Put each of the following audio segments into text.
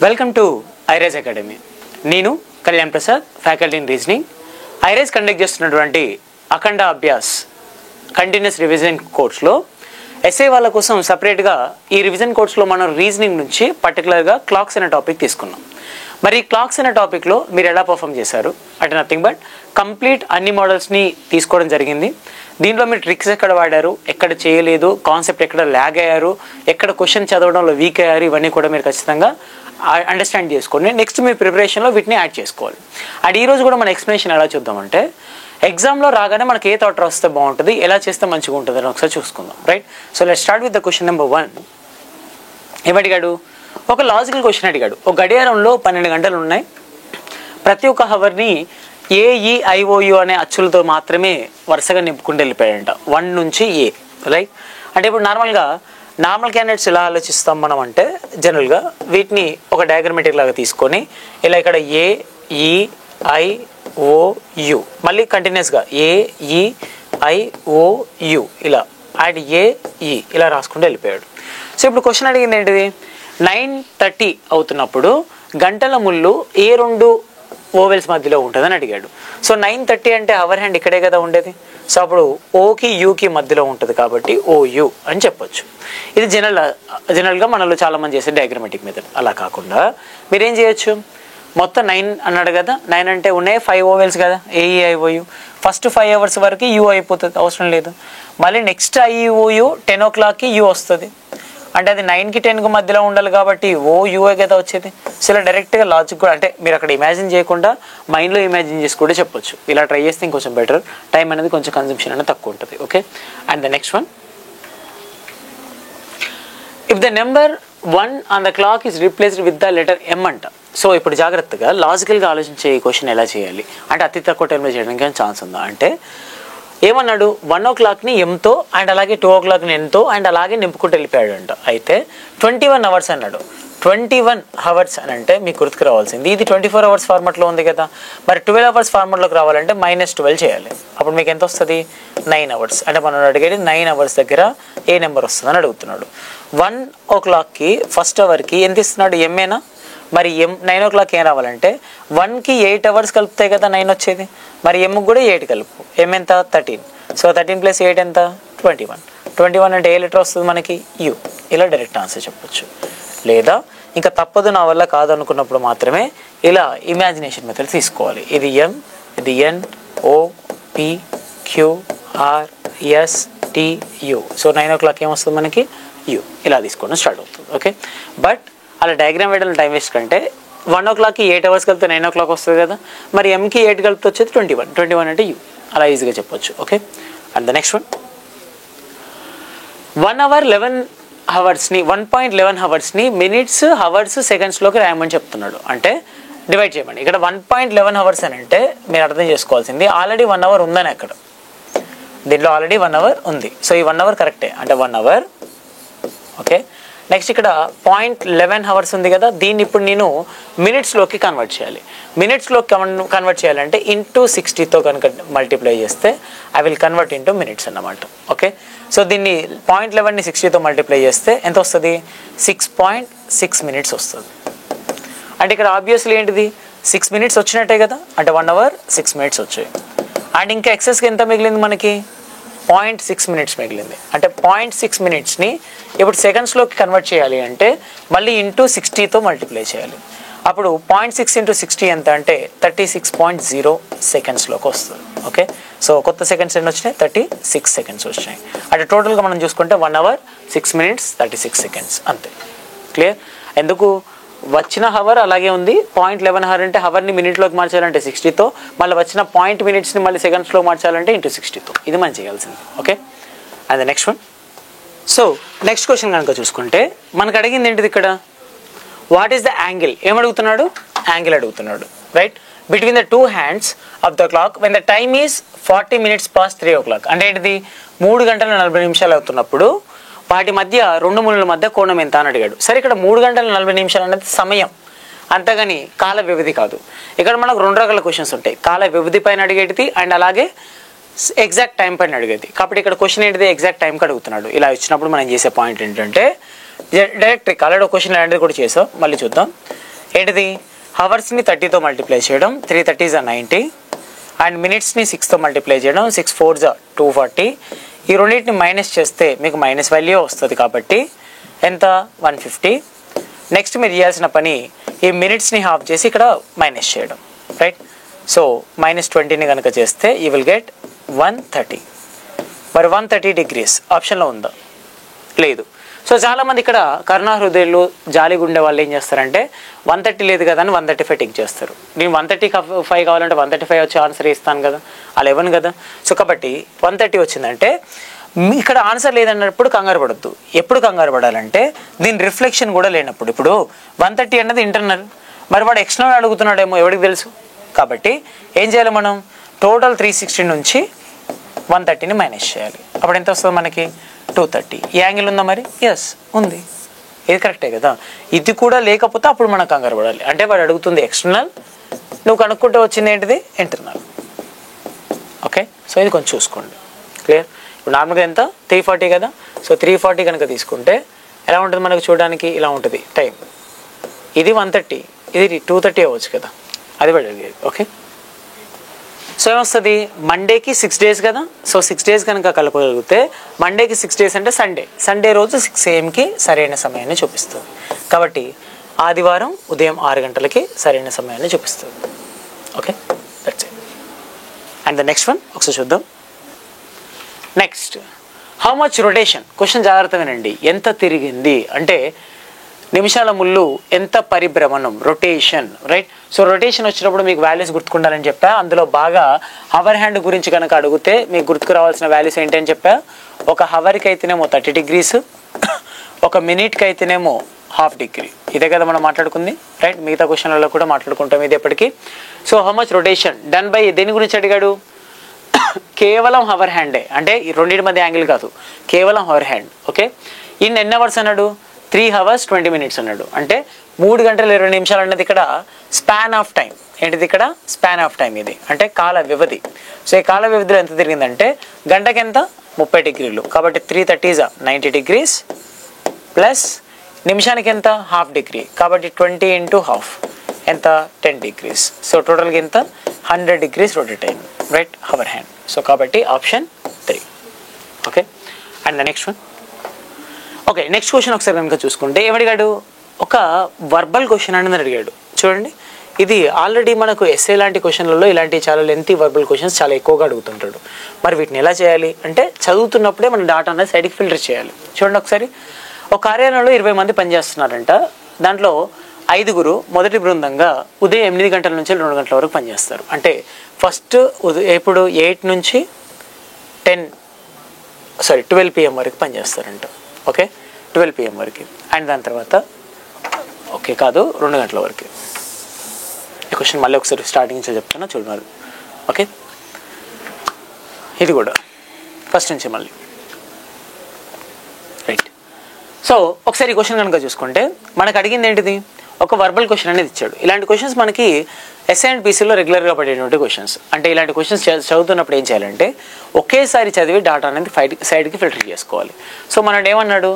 Welcome to iRise academy. నేను Kalyan Prasad, faculty in reasoning. IRise conduct చేస్తున్నటువంటి Akhanda Abhyas continuous revision కోర్స్లో SA వాళ్ళ కోసం సపరేట్గా ఈ రివిజన్ కోర్స్లో మనం రీజనింగ్ నుంచి పర్టికులర్గా క్లాక్స్ అనే టాపిక్ తీసుకున్నాం. మరి క్లాక్స్ అనే టాపిక్లో మీరు ఎలా పర్ఫామ్ చేశారు అంటే నథింగ్ బట్ కంప్లీట్ అన్ని మోడల్స్ని తీసుకోవడం జరిగింది. దీంట్లో మీరు ట్రిక్స్ ఎక్కడ వాడారు, ఎక్కడ చేయలేదు, కాన్సెప్ట్ ఎక్కడ ల్యాగ్ అయ్యారు, ఎక్కడ క్వశ్చన్ చదవడంలో వీక్ అయ్యారు, ఇవన్నీ కూడా మీరు ఖచ్చితంగా అండర్స్టాండ్ చేసుకోండి. నెక్స్ట్ మీ ప్రిపరేషన్లో వీటిని యాడ్ చేసుకోవాలి. అండ్ ఈరోజు కూడా మన ఎక్స్ప్లెనేషన్ ఎలా చూద్దామంటే ఎగ్జామ్లో రాగానే మనకి ఏ థాట్ వస్తే బాగుంటుంది, ఎలా చేస్తే మంచిగా ఉంటుంది అని ఒకసారి చూసుకుందాం. Right, so let's start with the question number 1. ఏమడిగాడు? ఒక లాజికల్ క్వశ్చన్ అడిగాడు. ఒక గడియారంలో 12 గంటలు ఉన్నాయి. ప్రతి ఒక్క హవర్ని AEIOU అనే అచ్చులతో మాత్రమే వరుసగా నింపుకుంటూ వెళ్ళిపోయాడంట 1 నుంచి A. రైట్, అంటే ఇప్పుడు నార్మల్ క్యాండిడేట్స్ ఎలా ఆలోచిస్తాం మనం అంటే జనరల్గా వీటిని ఒక డయాగ్రమెటిక్ లాగా తీసుకొని ఇలా ఇక్కడ AEIOU మళ్ళీ కంటిన్యూస్గా AEIOU ఇలా అండ్ AE ఇలా రాసుకుంటూ వెళ్ళిపోయాడు. సో ఇప్పుడు క్వశ్చన్ అడిగింది ఏంటిది? 9:30 అవుతున్నప్పుడు గంటల ముళ్ళు ఏ 2 ఓవెల్స్ మధ్యలో ఉంటుందని అడిగాడు. సో 9:30 అంటే అవర్ హ్యాండ్ ఇక్కడే కదా ఉండేది. సో అప్పుడు ఓకి యూకి మధ్యలో ఉంటుంది కాబట్టి OU అని చెప్పొచ్చు. ఇది జనరల్గా మనలో చాలామంది చేసే డయాగ్రమెటిక్ మెథడ్. అలా కాకుండా మీరేం చేయొచ్చు, మొత్తం 9 అన్నాడు కదా, 9 అంటే ఉన్నాయి 5 ఓవెల్స్ కదా, AEIOU. ఫస్ట్ 5 అవర్స్ వరకు U అయిపోతుంది, అవసరం లేదు. మళ్ళీ నెక్స్ట్ IOU 10 o'clockకి U వస్తుంది. అంటే అది 9కి 10కి మధ్యలో ఉండాలి కాబట్టి OU కదా వచ్చేది. సో ఇలా డైరెక్ట్గా లాజిక్ కూడా అంటే మీరు అక్కడ ఇమాజిన్ చేయకుండా మైండ్లో ఇమాజిన్ చేసి కూడా చెప్పొచ్చు. ఇలా ట్రై చేస్తే ఇంకొంచెం బెటర్, టైం అనేది కొంచెం కన్సంప్షన్ అనేది తక్కువ ఉంటుంది. Okay, and the next one, if the number 1 on the clock is replaced with the letter M అంట. సో ఇప్పుడు జాగ్రత్తగా లాజికల్గా ఆలోచించే ఈ క్వశ్చన్ ఎలా చేయాలి అంటే అతి తక్కువ టైంలో చేయడానికి ఛాన్స్ ఉందా అంటే ఏమన్నాడు, 1 o'clockని Mతో అండ్ అలాగే 2 o'clockని Nతో అండ్ అలాగే నింపుకుంటూ వెళ్ళిపోయాడు అంట. అయితే 21 అవర్స్ అన్నాడు. 21 అవర్స్ అని అంటే మీకు గుర్తుకు రావాల్సింది ఇది 24 అవర్స్ ఫార్మాట్లో ఉంది కదా. మరి 12 అవర్స్ ఫార్మాట్లోకి రావాలంటే -12 చేయాలి. అప్పుడు మీకు ఎంత వస్తుంది? 9 అవర్స్. అంటే మనం అడిగేది 9 అవర్స్ దగ్గర ఏ నెంబర్ వస్తుందని అడుగుతున్నాడు. 1 o'clockకి ఫస్ట్ అవర్కి ఎంత ఇస్తున్నాడు? M. మరి 9 o'clock ఏం రావాలంటే 1కి 8 అవర్స్ కలుపుతాయి కదా 9 వచ్చేది. మరి M కూడా 8 కలుపు. M ఎంత? 13. సో 13 + 8 ఎంత? 21. 21 అంటే ఏ లెటర్ వస్తుంది మనకి? U. ఇలా డైరెక్ట్ ఆన్సర్ చెప్పొచ్చు. లేదా ఇంకా తప్పదు నా వల్ల కాదు అనుకున్నప్పుడు మాత్రమే ఇలా ఇమాజినేషన్ మెథడ్ తీసుకోవాలి. ఇది M, ఇది N, O, P, Q, R, S, T, U. So 9 o'clock ఏమొస్తుంది మనకి? U. ఇలా తీసుకోవడం స్టార్ట్ అవుతుంది. ఓకే, బట్ అలా డయాగ్రామ్ వేయడం టైం వేస్ట్ కంటే 1 o'clockకి 8 అవర్స్ కలిపితే 9 o'clock వస్తుంది కదా. మరి Mకి 8 కలిపితే వచ్చేది 21 అంటే U. అలా ఈజీగా చెప్పొచ్చు. Okay, and the next one, 1 hour 11 అవర్స్ని 1.11 అవర్స్ని మినిట్స్, హవర్స్, సెకండ్స్లోకి రాయమని చెప్తున్నాడు. అంటే డివైడ్ చేయమని. ఇక్కడ 1.11 అవర్స్ అని అంటే మీరు అర్థం చేసుకోవాల్సింది ఆల్రెడీ 1 hour ఉందని అక్కడ దీంట్లో ఆల్రెడీ 1 hour ఉంది. సో ఈ 1 hour కరెక్టే అంటే 1 hour. ఓకే, నెక్స్ట్ ఇక్కడ 0.11 అవర్స్ ఉంది కదా, దీన్ని ఇప్పుడు నేను మినిట్స్లోకి కన్వర్ట్ చేయాలి. మినిట్స్లోకి కన్వర్ట్ చేయాలంటే ఇంటూ 60తో కనుక మల్టిప్లై చేస్తే I will convert into minutes అన్నమాట. ఓకే, సో దీన్ని 0.11ని 60తో మల్టిప్లై చేస్తే ఎంత వస్తుంది? 6.6 minutes వస్తుంది. అంటే ఇక్కడ ఆబ్వియస్లీ ఏంటిది 6 minutes వచ్చినట్టే కదా, అంటే 1 hour 6 minutes వచ్చాయి. అండ్ ఇంకా ఎక్సెస్కి ఎంత మిగిలింది మనకి? 0.6 minutes మిగిలింది. అంటే 0.6 minutesని ఇప్పుడు సెకండ్స్లోకి కన్వర్ట్ చేయాలి అంటే మళ్ళీ ఇంటూ 60తో మల్టిప్లై చేయాలి. అప్పుడు 0.6 × 60 ఎంత అంటే 36.0 సెకండ్స్లోకి వస్తుంది. ఓకే, సో కొత్త సెకండ్స్ ఎన్ని వచ్చినాయి? 36 seconds వచ్చినాయి. అంటే టోటల్గా మనం చూసుకుంటే 1 hour 6 minutes 36 seconds అంతే. క్లియర్? ఎందుకు వచ్చిన హవర్ అలాగే ఉంది. 0.11 hour అంటే హవర్ని మినిట్లోకి మార్చాలంటే 60తో, మళ్ళీ వచ్చిన మినిట్స్ని మళ్ళీ సెకండ్స్లో మార్చాలంటే ఇంటూ 60తో. ఇది మనం చేయాల్సింది. Okay, and the next one. So next question కనుక చూసుకుంటే మనకు అడిగింది ఏంటిది ఇక్కడ? What is the angle? ఏమడుగుతున్నాడు? యాంగిల్ అడుగుతున్నాడు. Right, between the 2 hands of the clock when the time is 40 minutes past 3 o'clock. అంటే ఏంటిది? 3:40 అవుతున్నప్పుడు వాటి మధ్య 2 ముళ్ళ మధ్య కోణం ఎంత అని అడిగాడు. సరే, ఇక్కడ 3:40 అనేది సమయం, అంతగాని కాల వ్యవధి కాదు. ఇక్కడ మనకు 2 రకాల క్వశ్చన్స్ ఉంటాయి, కాల వ్యవధి పైన అడిగేటిది అండ్ అలాగే ఎగ్జాక్ట్ టైం పైన అడిగేది. కాబట్టి ఇక్కడ క్వశ్చన్ ఏంటిది? ఎగ్జాక్ట్ టైంకి అడుగుతున్నాడు. ఇలా ఇచ్చినప్పుడు మనం చేసే పాయింట్ ఏంటంటే డైరెక్ట్ ట్రిక్. ఆల్రెడీ ఒక క్వశ్చన్ అనేది కూడా చేసాం, మళ్ళీ చూద్దాం. ఏంటిది హవర్స్ని 30తో మల్టిప్లై చేయడం, 330 is 90, అండ్ మినిట్స్ని 6తో మల్టిప్లై చేయడం, 6 4 is 240. ఈ రెండింటిని మైనస్ చేస్తే మీకు మైనస్ వాల్యూ వస్తుంది కాబట్టి ఎంత 150. నెక్స్ట్ మీరు చేయాల్సిన పని ఈ మినిట్స్ని హాఫ్ చేసి ఇక్కడ మైనస్ చేయడం, రైట్? సో -20ని కనుక చేస్తే యూ విల్ గెట్ 130. మరి 130 degrees ఆప్షన్లో ఉందా? లేదు. సో చాలామంది ఇక్కడ కరుణా హృదయాలు జాలిగా ఉండే వాళ్ళు ఏం చేస్తారంటే 130 లేదు కదా అని 135 టిక్ చేస్తారు. నేను 135 కావాలంటే 135 వచ్చి ఆన్సర్ ఇస్తాను కదా, అలా ఇవ్వను కదా. సో కాబట్టి 130 వచ్చిందంటే ఇక్కడ ఆన్సర్ లేదన్నప్పుడు కంగారు పడద్దు. ఎప్పుడు కంగారు పడాలంటే దీని రిఫ్లెక్షన్ కూడా లేనప్పుడు. ఇప్పుడు 130 అన్నది ఇంటర్నల్, మరి వాడు ఎక్స్టర్నల్ అడుగుతున్నాడేమో ఎవరికి తెలుసు. కాబట్టి ఏం చేయాలి మనం, టోటల్ 360 నుంచి 130ని మైనస్ చేయాలి. అప్పుడు ఎంత వస్తుంది మనకి 230. ఈ యాంగిల్ ఉందా మరి? ఎస్ ఉంది, ఇది కరెక్టే కదా. ఇది కూడా లేకపోతే అప్పుడు మనం కంగారు పడాలి. అంటే వాడు అడుగుతుంది ఎక్స్టర్నల్, నువ్వు కనుక్కుంటే వచ్చింది ఏంటిది ఇంటర్నల్. ఓకే, సో ఇది కొంచెం చూసుకోండి. క్లియర్? ఇప్పుడు నార్మల్గా ఎంత 340 కదా. సో 340 కనుక తీసుకుంటే ఎలా ఉంటుంది మనకు చూడడానికి? ఇలా ఉంటుంది టైం. ఇది 130, ఇది 230 అవ్వచ్చు కదా, అది కూడా అడిగేది. ఓకే, సో ఏమొస్తుంది మండేకి 6 days కదా. సో 6 days కనుక కలపగలిగితే మండేకి 6 days అంటే సండే రోజు 6 AM సరైన సమయాన్ని చూపిస్తుంది. కాబట్టి ఆదివారం ఉదయం 6 గంటలకి సరైన సమయాన్ని చూపిస్తుంది. Okay, that's it. And the next one ఒకసారి చూద్దాం. Next, how much rotation. Question జాగ్రత్తగా వినండి. ఎంత తిరిగింది అంటే నిమిషాల ముళ్ళు, ఎంత పరిభ్రమణం, రొటేషన్, రైట్? సో రొటేషన్ వచ్చినప్పుడు మీకు వాల్యూస్ గుర్తుకుండాలని చెప్పా. అందులో బాగా హవర్ హ్యాండ్ గురించి కనుక అడిగితే మీకు గుర్తుకు రావాల్సిన వాల్యూస్ ఏంటి అని చెప్పా. ఒక హవర్కి అయితేనేమో 30 degrees, ఒక మినిట్కి అయితేనేమో ½ degree. ఇదే కదా మనం మాట్లాడుకుంది, రైట్? మిగతా క్వశ్చన్లలో కూడా మాట్లాడుకుంటాం ఇది ఎప్పటికీ. So how much rotation done by, దేని గురించి అడిగాడు? కేవలం హవర్ హ్యాండే, అంటే ఈ రెండింటి మధ్య యాంగిల్ కాదు, కేవలం హవర్ హ్యాండ్. ఓకే, ఇన్ ఎన్ని అవర్స్ అన్నాడు? 3 hours 20 minutes అన్నాడు. అంటే 3 గంటల 20 నిమిషాలు అన్నది ఇక్కడ స్పాన్ ఆఫ్ టైం. ఏంటిది ఇక్కడ? Span of time. ఇది అంటే కాల వ్యవధి. సో ఈ కాల వ్యవధిలో ఎంత తిరిగిందంటే గంటకి ఎంత 30 degrees. కాబట్టి 330 is 90 degrees ప్లస్ నిమిషానికి ఎంత ½ degree. కాబట్టి 20 into half ఎంత 10 degrees. సో టోటల్గా ఎంత 100 degrees రొటేట్ అయింది, రైట్? Hour hand. సో కాబట్టి option 3. Okay, and the next one. Okay, next question ఒకసారి కనుక చూసుకుంటే ఏమడిగాడు? ఒక వర్బల్ క్వశ్చన్ అనేది అడిగాడు. చూడండి, ఇది ఆల్రెడీ మనకు ఎస్ఏ లాంటి క్వశ్చన్లలో ఇలాంటి చాలా లెంతీ వర్బల్ క్వశ్చన్స్ చాలా ఎక్కువగా అడుగుతుంటాడు. మరి వీటిని ఎలా చేయాలి అంటే చదువుతున్నప్పుడే మన డాటా అనేది సైడ్కి ఫిల్టర్ చేయాలి. చూడండి ఒకసారి, ఒక కార్యాలయంలో 20 మంది పనిచేస్తున్నారంట. దాంట్లో 5 మొదటి బృందంగా ఉదయం 8 గంటల నుంచి 2 గంటల వరకు పనిచేస్తారు. అంటే ఫస్ట్ ఇప్పుడు 8 నుంచి 12 PM వరకు పనిచేస్తారంట. ఓకే, 12 PM వరకు. అండ్ దాని తర్వాత ఓకే కాదు 2 గంటల వరకు. ఈ క్వశ్చన్ మళ్ళీ ఒకసారి స్టార్టింగ్ నుంచి చెప్తున్నా చూడండి. ఓకే, ఇది కూడా ఫస్ట్ నుంచి మళ్ళీ, రైట్? సో ఒకసారి ఈ క్వశ్చన్ కనుక చూసుకుంటే మనకు అడిగింది ఏంటిది? ఒక వర్బల్ క్వశ్చన్ అనేది ఇచ్చాడు. ఇలాంటి క్వశ్చన్స్ మనకి ఎస్ఏ అండ్ పీసీలో రెగ్యులర్గా పడేటువంటి క్వశ్చన్స్. అంటే ఇలాంటి క్వశ్చన్స్ చదువుతున్నప్పుడు ఏం చేయాలంటే ఒకేసారి చదివి డాటా అనేది సైడ్కి ఫిల్టర్ చేసుకోవాలి. సో మనడు ఏమన్నాడు?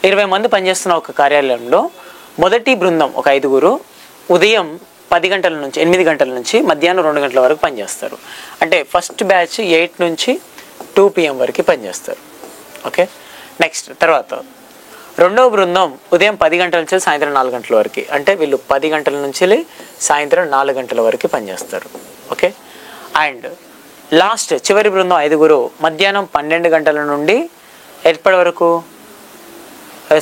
20 మంది పనిచేస్తున్న ఒక కార్యాలయంలో మొదటి బృందం ఒక 5 ఉదయం 8 గంటల నుంచి మధ్యాహ్నం 2 గంటల వరకు పనిచేస్తారు. అంటే ఫస్ట్ బ్యాచ్ 8 నుంచి 2 PM వరకు పనిచేస్తారు. ఓకే, నెక్స్ట్ తర్వాత రెండవ బృందం ఉదయం 10 గంటల నుంచి సాయంత్రం 4 గంటల వరకు. అంటే వీళ్ళు 10 గంటల నుంచి సాయంత్రం 4 గంటల వరకు పనిచేస్తారు. ఓకే, అండ్ లాస్ట్ చివరి బృందం 5 మధ్యాహ్నం 12 గంటల నుండి ఎప్పటి వరకు?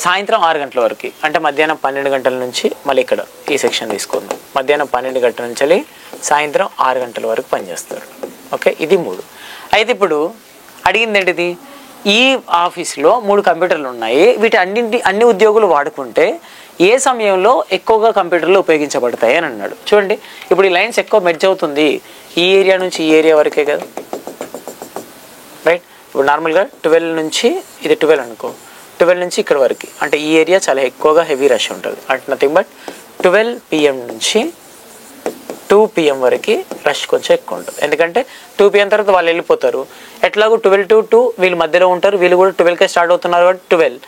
సాయంత్రం 6 గంటల వరకు. అంటే మధ్యాహ్నం 12 గంటల నుంచి మళ్ళీ ఇక్కడ ఈ సెక్షన్ తీసుకుందాం. మధ్యాహ్నం 12 గంటల నుంచి సాయంత్రం 6 గంటల వరకు పనిచేస్తారు. ఓకే, ఇది 3. అయితే ఇప్పుడు అడిగింది ఏంటిది? ఈ ఆఫీస్లో 3 కంప్యూటర్లు ఉన్నాయి. అన్ని ఉద్యోగులు వాడుకుంటే ఏ సమయంలో ఎక్కువగా కంప్యూటర్లు ఉపయోగించబడతాయి అని అన్నాడు. చూడండి, ఇప్పుడు ఈ లైన్స్ ఎక్కువ మెర్జ్ అవుతుంది ఈ ఏరియా నుంచి ఈ ఏరియా వరకే కదా, రైట్? ఇప్పుడు నార్మల్గా 12 నుంచి ఇది 12 అనుకో, 12 నుంచి ఇక్కడ వరకు. అంటే ఈ ఏరియా చాలా ఎక్కువగా హెవీ రష్ ఉంటుంది. అంటే నథింగ్ బట్ 12 PM నుంచి 2 PM వరకు రష్ కొంచెం ఎక్కువ ఉంటుంది. ఎందుకంటే 2 PM తర్వాత వాళ్ళు వెళ్ళిపోతారు. ఎట్లాగో 12 to 2 వీళ్ళు మధ్యలో ఉంటారు. వీళ్ళు కూడా 12కే స్టార్ట్ అవుతున్నారు కాబట్టి 12.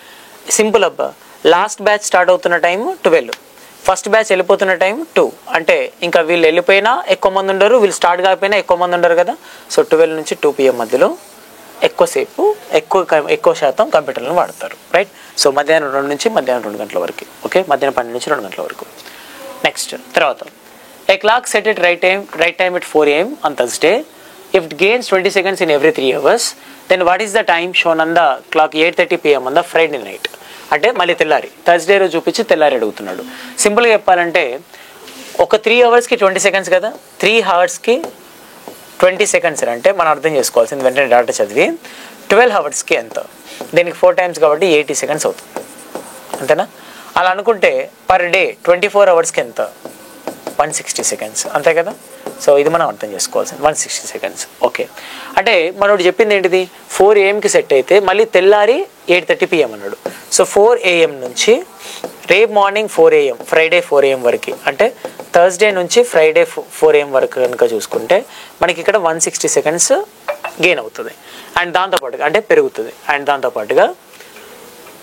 సింపుల్ అబ్బా, లాస్ట్ బ్యాచ్ స్టార్ట్ అవుతున్న టైం 12. ఫస్ట్ బ్యాచ్ వెళ్ళిపోతున్న టైం 2, అంటే ఇంకా వీళ్ళు వెళ్ళిపోయినా ఎక్కువ మంది ఉండరు, వీళ్ళు స్టార్ట్ కాకపోయినా ఎక్కువ మంది ఉండరు కదా. సో 12 నుంచి 2 PM మధ్యలో ఎక్కువసేపు ఎక్కువ శాతం కంప్యూటర్లను వాడతారు, రైట్. సో మధ్యాహ్నం 2 నుంచి మధ్యాహ్నం 2 గంటల వరకు, ఓకే, మధ్యాహ్నం 12 నుంచి 2 గంటల వరకు. నెక్స్ట్ తర్వాత, a clock set at right time at 4 AM on Thursday. If it gains 20 seconds in every 3 hours, then what is the time shown on the clock 8:30 PM on the Friday night? అంటే మళ్ళీ తెల్లారి, Thursday రోజు చూపించి తెల్లారి అడుగుతున్నాడు. సింపుల్గా చెప్పాలంటే ఒక 3 అవర్స్కి 20 సెకండ్స్ కదా, 3 అవర్స్కి 20 సెకండ్స్ అంటే మనం అర్థం చేసుకోవాల్సింది వెంటనే డాటా చదివి 12 అవర్స్కి ఎంత, దీనికి 4 times కాబట్టి 80 seconds అవుతుంది, అంతేనా. అలా అనుకుంటే పర్ డే 24 అవర్స్కి ఎంత, 160 seconds, అంతే కదా. సో ఇది మనం అర్థం చేసుకోవాల్సింది 160 seconds, ఓకే. అంటే మనోడు చెప్పింది ఏంటిది, 4 AM సెట్ అయితే మళ్ళీ తెల్లారి 8:30 PM అన్నాడు. సో 4 AM నుంచి రేపు మార్నింగ్ 4 AM, ఫ్రైడే 4 AM వరకు, అంటే థర్స్డే నుంచి ఫ్రైడే 4 AM వరకు కనుక చూసుకుంటే మనకి ఇక్కడ 160 seconds గెయిన్ అవుతుంది. అండ్ దాంతోపాటుగా అంటే పెరుగుతుంది. అండ్ దాంతోపాటుగా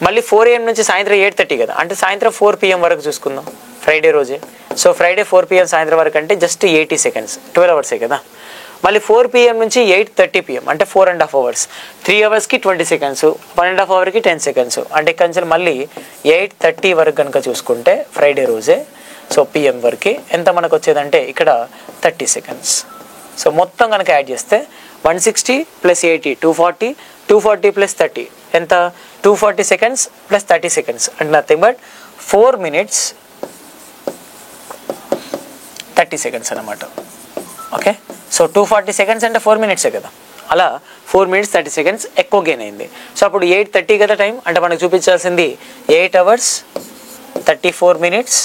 మళ్ళీ 4 AM నుంచి సాయంత్రం 8:30 కదా, అంటే సాయంత్రం 4 PM వరకు చూసుకుందాం ఫ్రైడే రోజే. సో ఫ్రైడే 4 PM సాయంత్రం వరకు అంటే జస్ట్ 80 seconds, 12 అవర్సే కదా. మళ్ళీ 4 PM నుంచి 8:30 PM అంటే 4.5 hours, 3 అవర్స్కి 20 seconds, 1.5 అవర్కి 10 seconds, అంటే కంచెలు మళ్ళీ 8:30 వరకు కనుక చూసుకుంటే ఫ్రైడే రోజే. సో PM వరకు ఎంత మనకు వచ్చేదంటే ఇక్కడ 30 seconds. సో మొత్తం కనుక యాడ్ చేస్తే 160 + 80 240, 240 + 30 ఎంత, 240 seconds + 30 seconds అంటే నథింగ్ బట్ 4 minutes 30 seconds అన్నమాట, ఓకే. సో 240 seconds అంటే 4 minutes కదా, అలా 4 minutes 30 seconds ఎక్కువ గెయిన్ అయింది. సో అప్పుడు 8:30 కదా టైం, అంటే మనకు చూపించాల్సింది 8 hours 34 minutes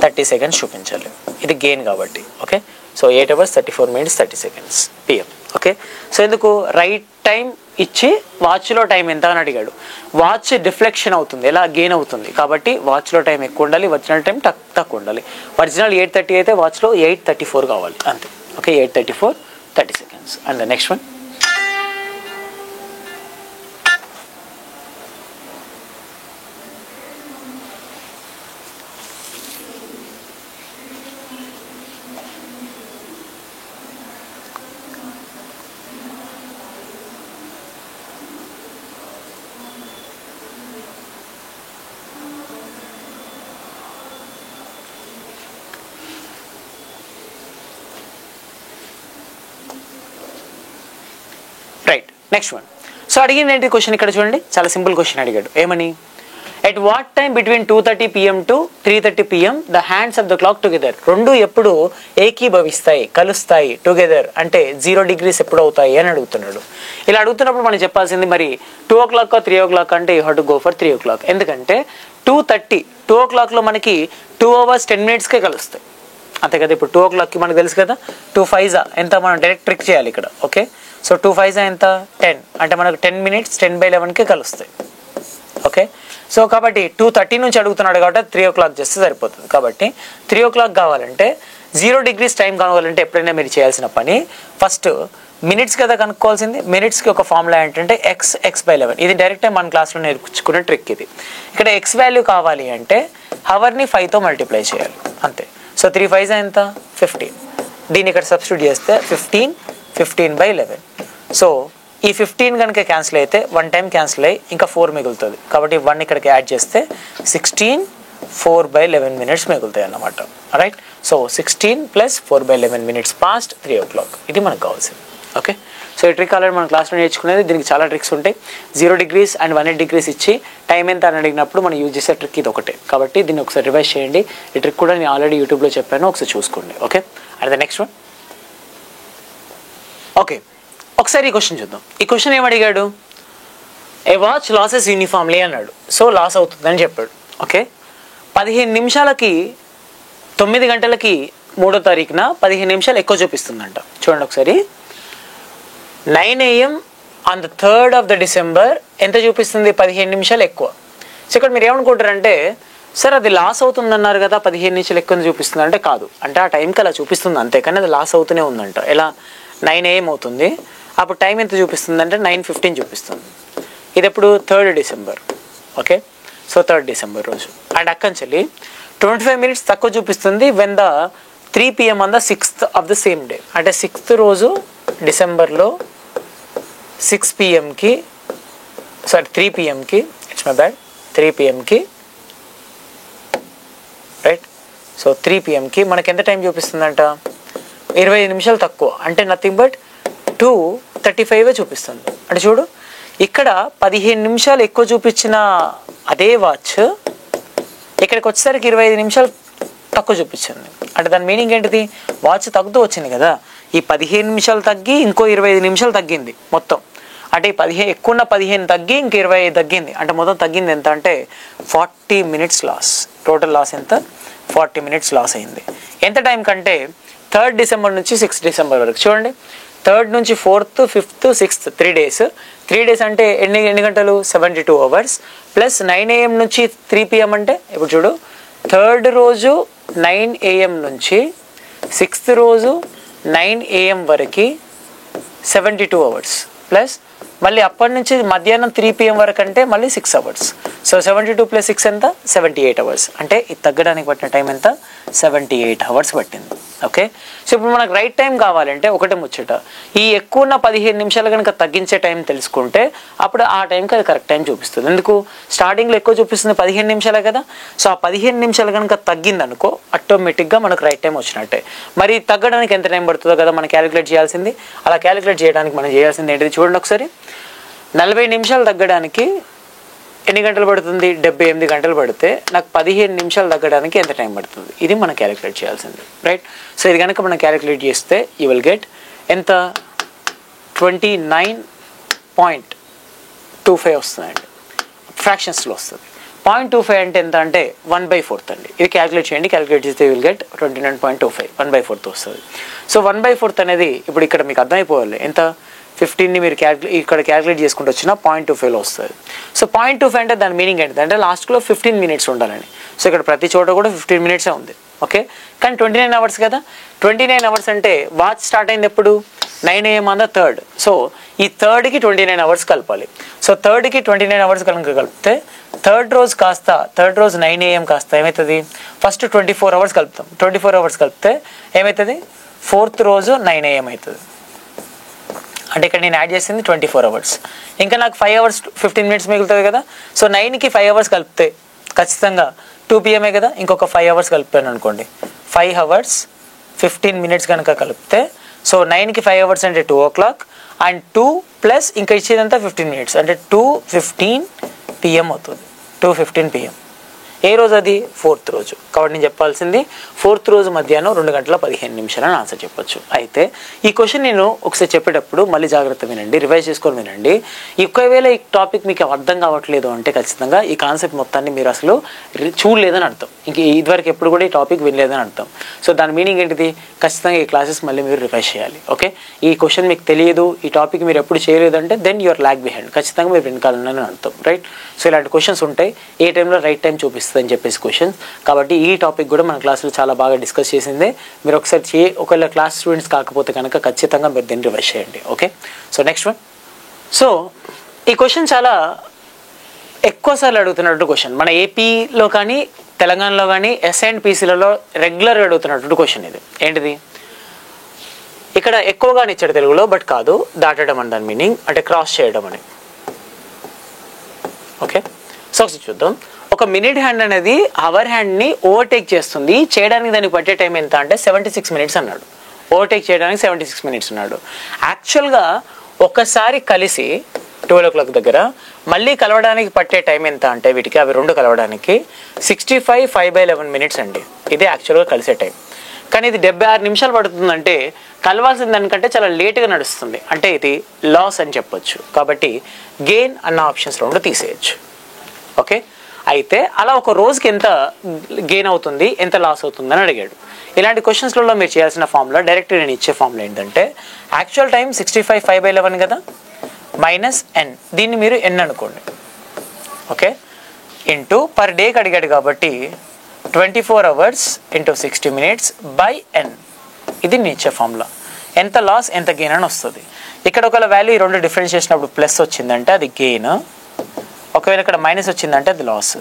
30 seconds చూపించాలి, ఇది గెయిన్ కాబట్టి, okay. So 8 hours 34 minutes 30 seconds PM, okay. So ఎందుకు రైట్ టైం ఇచ్చి వాచ్లో టైం ఎంత అని అడిగాడు. వాచ్ డిఫ్లెక్షన్ అవుతుంది, ఎలా గెయిన్ అవుతుంది, కాబట్టి వాచ్లో టైం ఎక్కువ ఉండాలి, ఒరిజినల్ టైం తక్కువ ఉండాలి. ఒరిజినల్ 8:30 అయితే వాచ్లో 8:34 కావాలి అంతే, okay. 8:34 30 seconds. And the next one, right. Next one. So అడిగింది ఏంటి క్వశ్చన్, ఇక్కడ చూడండి చాలా సింపుల్ క్వశ్చన్ అడిగాడు. ఏమని, at what time between 2:30 PM to 3:30 PM the hands of the clock together, రెండు ఎప్పుడు ఏకీభవిస్తాయి, కలుస్తాయి, టుగెదర్ అంటే 0 degrees ఎప్పుడు అవుతాయి అని అడుగుతున్నాడు. ఇలా అడుగుతున్నప్పుడు మనం చెప్పాల్సింది మరి 2 o'clock 3 o'clock అంటే you have to go for 3 o'clock. ఎందుకంటే 2:30 2 o'clockలో మనకి 2 hours 10 minutesకే కలుస్తాయి, అంతే కదా. ఇప్పుడు 2 o'clockకి మనకు తెలుసు కదా, 2 5s ఎంత, మనం డైరెక్ట్ ట్రిక్ చేయాలి ఇక్కడ, ఓకే. సో 2 5s ఎంత 10, అంటే మనకు 10 minutes 10/11కే కలుస్తాయి, ఓకే. సో కాబట్టి 2:30 నుంచి అడుగుతున్నాడు కాబట్టి 3 o'clock చేస్తే సరిపోతుంది. కాబట్టి 3 o'clock కావాలంటే 0 degrees టైం కావాలంటే ఎప్పుడైనా మీరు చేయాల్సిన పని ఫస్ట్ మినిట్స్ కదా కనుక్కోవాల్సింది. మినిట్స్కి ఒక ఫార్ములా ఏంటంటే x/11. ఇది డైరెక్ట్గా మన క్లాస్లో నేర్చుకునే ట్రిక్ ఇది. ఇక్కడ x వాల్యూ కావాలి అంటే హవర్ని 5తో మల్టిప్లై చేయాలి అంతే. సో 3 5s ఎంత 15, దీన్ని ఇక్కడ సబ్స్టిట్యూట్ చేస్తే 15/11. సో ఈ 15 కనుక క్యాన్సిల్ అయితే 1 టైం క్యాన్సిల్ అయ్యి ఇంకా 4 మిగులుతుంది, కాబట్టి 1 ఇక్కడికి యాడ్ చేస్తే 16 4/11 minutes మిగులుతాయి అన్నమాట, right. So 16 + 4/11 minutes past 3 o'clock, ఇది మనకు కావాల్సింది, ఓకే. సో ఈ ట్రిక్ ఆల్రెడీ మన క్లాస్లో నేర్చుకునేది. దీనికి చాలా ట్రిక్స్ ఉంటాయి. 0 degrees అండ్ 180 degrees ఇచ్చి టైం ఎంత అని అడిగినప్పుడు మనం యూజ్ చేసే ట్రిక్ ఇది ఒకటే, కాబట్టి దీన్ని ఒకసారి రివైజ్ చేయండి. ఈ ట్రిక్ కూడా నేను ఆల్రెడీ యూట్యూబ్లో చెప్పాను, ఒకసారి చూసుకోండి, okay. And the next one, okay. ఒకసారి ఈ క్వశ్చన్ చూద్దాం. ఈ క్వశ్చన్ ఏమడిగాడు, ఏ వాచ్ లాసెస్ యూనిఫామ్లీ అన్నాడు. సో లాస్ అవుతుందని చెప్పాడు, ఓకే. 15 నిమిషాలకి 9 గంటలకి 3వ తారీఖున 15 నిమిషాలు ఎక్కువ చూపిస్తుందంట. చూడండి ఒకసారి, 9 AM on the 3rd of the December ఎంత చూపిస్తుంది, 15 నిమిషాలు ఎక్కువ. సో ఇక్కడ మీరు ఏమనుకుంటారంటే, సార్ అది లాస్ అవుతుందన్నారు కదా, 15 నిమిషాలు ఎక్కువ చూపిస్తుంది అంటే కాదు, అంటే ఆ టైంకి అలా చూపిస్తుంది అంతే, కానీ అది లాస్ అవుతూనే ఉందంట. ఎలా 9 AM అవుతుంది, అప్పుడు టైం ఎంత చూపిస్తుంది అంటే 9:15 చూపిస్తుంది. ఇది ఎప్పుడు 3rd December, okay. So 3rd December రోజు. అండ్ అక్కడి నుంచి 25 minutes తక్కువ చూపిస్తుంది when the 3 PM on the 6th of the same day. అంటే 6th రోజు డిసెంబర్లో 6 PMకి 3 PMకి ఇట్స్ మై బ్యాడ్ 3 PMకి రైట్. సో 3 PMకి మనకి ఎంత టైం చూపిస్తుందంట, 25 నిమిషాలు తక్కువ, అంటే నథింగ్ బట్ 2:35 చూపిస్తుంది. అంటే చూడు ఇక్కడ 15 నిమిషాలు ఎక్కువ చూపించిన అదే వాచ్ ఇక్కడికి వచ్చేసరికి 25 నిమిషాలు తక్కువ చూపించింది. అంటే దాని మీనింగ్ ఏంటిది, వాచ్ తగ్గుతూ వచ్చింది కదా, ఈ 15 నిమిషాలు తగ్గి ఇంకో 25 నిమిషాలు తగ్గింది మొత్తం. అంటే ఈ 15 ఎక్కువ ఉన్న 15 తగ్గి ఇంక 25 తగ్గింది, అంటే మొత్తం తగ్గింది ఎంత అంటే 40 minutes లాస్. టోటల్ లాస్ ఎంత, 40 minutes లాస్ అయింది. ఎంత టైం కంటే 3rd December నుంచి 6th December వరకు. చూడండి 3rd నుంచి 4th 5th 6th 3 days. 3 days అంటే ఎన్ని గంటలు, 72 hours ప్లస్ 9 AM నుంచి 3 PM అంటే ఇప్పుడు చూడు 3rd రోజు 9 AM నుంచి 6th రోజు 9 AM వరకు 72 hours ప్లస్ మళ్ళీ అప్పటి నుంచి మధ్యాహ్నం 3 PM వరకు అంటే మళ్ళీ 6 hours. సో 72 + 6 ఎంత, 78 hours. అంటే ఇది తగ్గడానికి పట్టిన టైం ఎంత, 78 hours పట్టింది. ఓకే. సో ఇప్పుడు మనకు రైట్ టైం కావాలంటే ఒకటే ముచ్చట, ఈ ఎక్కువ ఉన్న 15 నిమిషాలు కనుక తగ్గించే టైం తెలుసుకుంటే అప్పుడు ఆ టైంకి అది కరెక్ట్ టైం చూపిస్తుంది. ఎందుకు, స్టార్టింగ్లో ఎక్కువ చూపిస్తుంది 15 నిమిషాలే కదా. సో ఆ 15 నిమిషాలు కనుక తగ్గింది అనుకో ఆటోమేటిక్గా మనకు రైట్ టైం వచ్చినట్టే. మరి తగ్గడానికి ఎంత టైం పడుతుందో కదా మనం క్యాలిక్యులేట్ చేయాల్సింది. అలా క్యాలిక్యులేట్ చేయడానికి మనం చేయాల్సింది ఏంటిది చూడండి ఒకసారి. 40 నిమిషాలు తగ్గడానికి ఎన్ని గంటలు పడుతుంది, 78 గంటలు పడితే నాకు 15 నిమిషాలు తగ్గడానికి ఎంత టైం పడుతుంది, ఇది మనం క్యాలిక్యులేట్ చేయాల్సింది. రైట్. సో ఇది కనుక మనం క్యాలిక్యులేట్ చేస్తే యూ విల్ గెట్ ఎంత, 29.25 వస్తుందండి, ఫ్రాక్షన్స్లో వస్తుంది. 0.25 అంటే ఎంత అంటే 1/4 అండి. ఇది క్యాలిక్యులేట్ చేయండి, క్యాలిక్యులేట్ చేస్తే యూ విల్ గెట్ 29.25, 1/4 వస్తుంది. సో 1/4 అనేది ఇప్పుడు ఇక్కడ మీకు అర్థమైపోవాలి ఎంత, 15ని మీరు ఇక్కడ క్యాలిక్యులేట్ చేసుకుంటూ వచ్చిన 0.25లో వస్తుంది. సో 0.25 అంటే దాని మీనింగ్ ఏంటి అంటే లాస్ట్లో 15 minutes ఉండాలని. సో ఇక్కడ ప్రతి చోట కూడా 15 minutes ఉంది. ఓకే. కానీ 29 hours కదా, 29 hours అంటే వాచ్ స్టార్ట్ అయింది ఎప్పుడు, 9 AM on the 3rd. So ఈ 3rdకి 29 hours కలపాలి. సో 3rdకి 29 hours కనుక కలిపితే 3rd రోజు 9 AM కాస్త ఏమవుతుంది, ఫస్ట్ 24 hours కలుపుతాం. 24 hours కలిపితే ఏమవుతుంది, 4th రోజు 9 AM అవుతుంది. అంటే ఇక్కడ నేను యాడ్ చేసింది 24 hours. ఇంకా నాకు 5 hours 15 minutes మిగులుతుంది కదా. సో 9కి 5 hours కలిపితే ఖచ్చితంగా 2 PM కదా, ఇంకొక 5 hours కలిపాను అనుకోండి, 5 hours 15 minutes కనుక కలిపితే సో 9కి 5 hours అంటే 2 o'clock అండ్ 2 ప్లస్ ఇంకా ఇచ్చేదంతా 15 minutes అంటే 2:15 PM అవుతుంది. 2:15 PM ఏ రోజు అది, 4th రోజు. కాబట్టి నేను చెప్పాల్సింది 4th రోజు మధ్యాహ్నం 2:15 అని ఆన్సర్ చెప్పొచ్చు. అయితే ఈ క్వశ్చన్ నేను ఒకసారి చెప్పేటప్పుడు మళ్ళీ జాగ్రత్త వినండి, రివైజ్ చేసుకొని వినండి. ఒకవేళ ఈ టాపిక్ మీకు అర్థం కావట్లేదు అంటే ఖచ్చితంగా ఈ కాన్సెప్ట్ మొత్తాన్ని మీరు అసలు చూడలేదని అర్థం, ఇంక ఇదివరకు ఎప్పుడు కూడా ఈ టాపిక్ వినలేదని అర్థం. సో దాని మీనింగ్ ఏంటిది, ఖచ్చితంగా ఈ క్లాసెస్ మళ్ళీ మీరు రివైజ్ చేయాలి. ఓకే. ఈ క్వశ్చన్ మీకు తెలియదు, ఈ టాపిక్ మీరు ఎప్పుడు చేయలేదంటే దెన్ యువర్ ల్యాగ్ బిహైండ్, ఖచ్చితంగా మీరు వెనకాలని అర్థం. రైట్. సో ఇలాంటి క్వశ్చన్స్ ఉంటాయి, ఏ టైంలో రైట్ టైం చూపిస్తుంది అని చెప్పేసి క్వశ్చన్స్. కాబట్టి ఈ టాపిక్ కూడా మన క్లాసులో చాలా బాగా డిస్కస్ చేసిందే. మీరు ఒకసారి ఒకవేళ క్లాస్ స్టూడెంట్స్ కాకపోతే కనుక ఖచ్చితంగా మీరు దీన్ని రివైజ్ చేయండి. Okay. So next one. So ఈ క్వశ్చన్ చాలా ఎక్కువసార్లు అడుగుతున్నట్టు క్వశ్చన్, మన ఏపీలో కానీ తెలంగాణలో కానీ SNPCలలో రెగ్యులర్గా అడుగుతున్నట్టు క్వశ్చన్. ఇది ఏంటిది, ఇక్కడ ఎక్కువగానే ఇచ్చాడు తెలుగులో, బట్ కాదు, దాటడం అని దాని మీనింగ్, అంటే క్రాస్ చేయడం అని. ఓకే. సో ఒకసారి చూద్దాం. ఒక మినిట్ హ్యాండ్ అనేది అవర్ హ్యాండ్ని ఓవర్టేక్ చేస్తుంది, చేయడానికి దానికి పట్టే టైం ఎంత అంటే 76 minutes అన్నాడు. ఓవర్టేక్ చేయడానికి 76 minutes అన్నాడు. యాక్చువల్గా ఒకసారి కలిసి 12 o'clock దగ్గర మళ్ళీ కలవడానికి పట్టే టైం ఎంత అంటే వీటికి అవి రెండు కలవడానికి 65 5/11 minutes అండి. ఇదే యాక్చువల్గా కలిసే టైం. కానీ ఇది 76 నిమిషాలు పడుతుందంటే కలవాల్సిన దానికంటే చాలా లేట్గా నడుస్తుంది, అంటే ఇది లాస్ అని చెప్పొచ్చు. కాబట్టి గెయిన్ అన్న ఆప్షన్స్ రెండు తీసేయచ్చు. ఓకే. అయితే అలా ఒక రోజుకి ఎంత గెయిన్ అవుతుంది, ఎంత లాస్ అవుతుంది అని అడిగాడు. ఇలాంటి క్వశ్చన్స్లలో మీరు చేయాల్సిన ఫార్ములా డైరెక్ట్ నేను ఇచ్చే ఫార్ములా ఏంటంటే యాక్చువల్ టైం 65 5/11 కదా, మైనస్ n, దీన్ని మీరు n అనుకోండి. ఓకే. ఇంటూ పర్ డేకి అడిగాడు కాబట్టి 24 hours into 60 minutes by n, ఇది నేను ఇచ్చే ఫార్ములా. ఎంత లాస్ ఎంత గెయిన్ అని వస్తుంది. ఇక్కడ ఒకవేళ వాల్యూ ఈ రెండు డిఫరెన్స్ చేసినప్పుడు ప్లస్ వచ్చిందంటే అది గెయిన్, ఒకవేళ ఇక్కడ మైనస్ వచ్చిందంటే అది లాస్.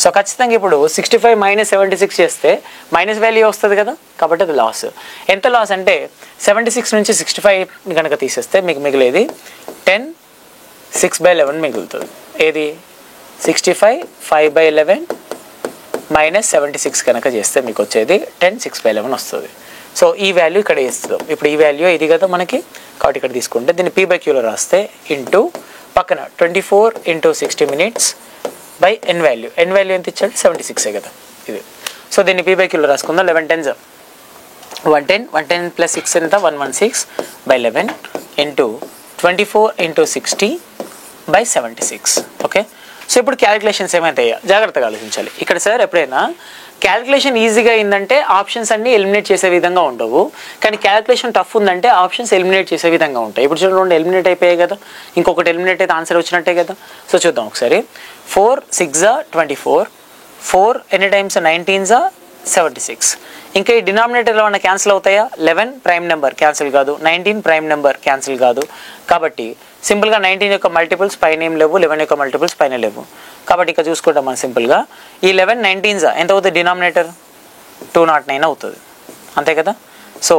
సో ఖచ్చితంగా ఇప్పుడు 65 మైనస్ 76 చేస్తే మైనస్ వాల్యూ వస్తుంది కదా, కాబట్టి అది లాస్. ఎంత లాస్ అంటే 76 నుంచి 65 కనుక తీసేస్తే మీకు మిగిలేది 10 6/11 మిగులుతుంది. ఏది 65 5/11 మైనస్ 76 కనుక చేస్తే మీకు వచ్చేది 10 6/11 వస్తుంది. సో ఈ వాల్యూ ఇక్కడ వేస్తాం. ఇప్పుడు ఈ వాల్యూ ఇది కదా మనకి, కాబట్టి ఇక్కడ తీసుకుంటే దీన్ని p/qలో రాస్తే ఇంటూ పక్కన 24 into 60 minutes by N value. N value ఎంత ఇచ్చాడు 76 కదా ఇది. సో దీన్ని p/qలో రాసుకుందాం. 11 10s 110 110 ప్లస్ 6 ఎంత 116/11 ఇంటూ 24 ఇంటూ 60/76. ఓకే, సో ఇప్పుడు క్యాలిక్యులేషన్స్ ఏమైతాయో జాగ్రత్తగా ఆలోచించాలి. ఇక్కడ సార్ ఎప్పుడైనా క్యాలిక్యులేషన్ ఈజీగా అయిందంటే ఆప్షన్స్ అన్ని ఎలిమినేట్ చేసే విధంగా ఉండవు, కానీ క్యాలిక్యులేషన్ టఫ్ ఉందంటే ఆప్షన్స్ ఎలిమినేట్ చేసే విధంగా ఉంటాయి. ఇప్పుడు చూడండి ఎలిమినేట్ అయిపోయాయి కదా, ఇంకొకటి ఎలిమినేట్ అయితే ఆన్సర్ వచ్చినట్టే కదా. సో చూద్దాం ఒకసారి. 4 6 24, 4 ఎన్ని టైమ్స్ 19 76. ఇంకా ఈ డినామినేటర్లో ఉన్న క్యాన్సిల్ అవుతాయా? 11 ప్రైమ్ నెంబర్ క్యాన్సిల్ కాదు, 19 ప్రైమ్ నెంబర్ క్యాన్సిల్ కాదు. కాబట్టి సింపుల్గా 19 యొక్క మల్టిపుల్స్ పైన ఏం లేవు, 11 యొక్క మల్టిపుల్స్ పైన లేవు. కాబట్టి ఇక్కడ చూసుకుంటాం మనం సింపుల్గా. ఈ 11 19 ఎంత అవుతుంది డినామినేటర్ 209 అవుతుంది, అంతే కదా. సో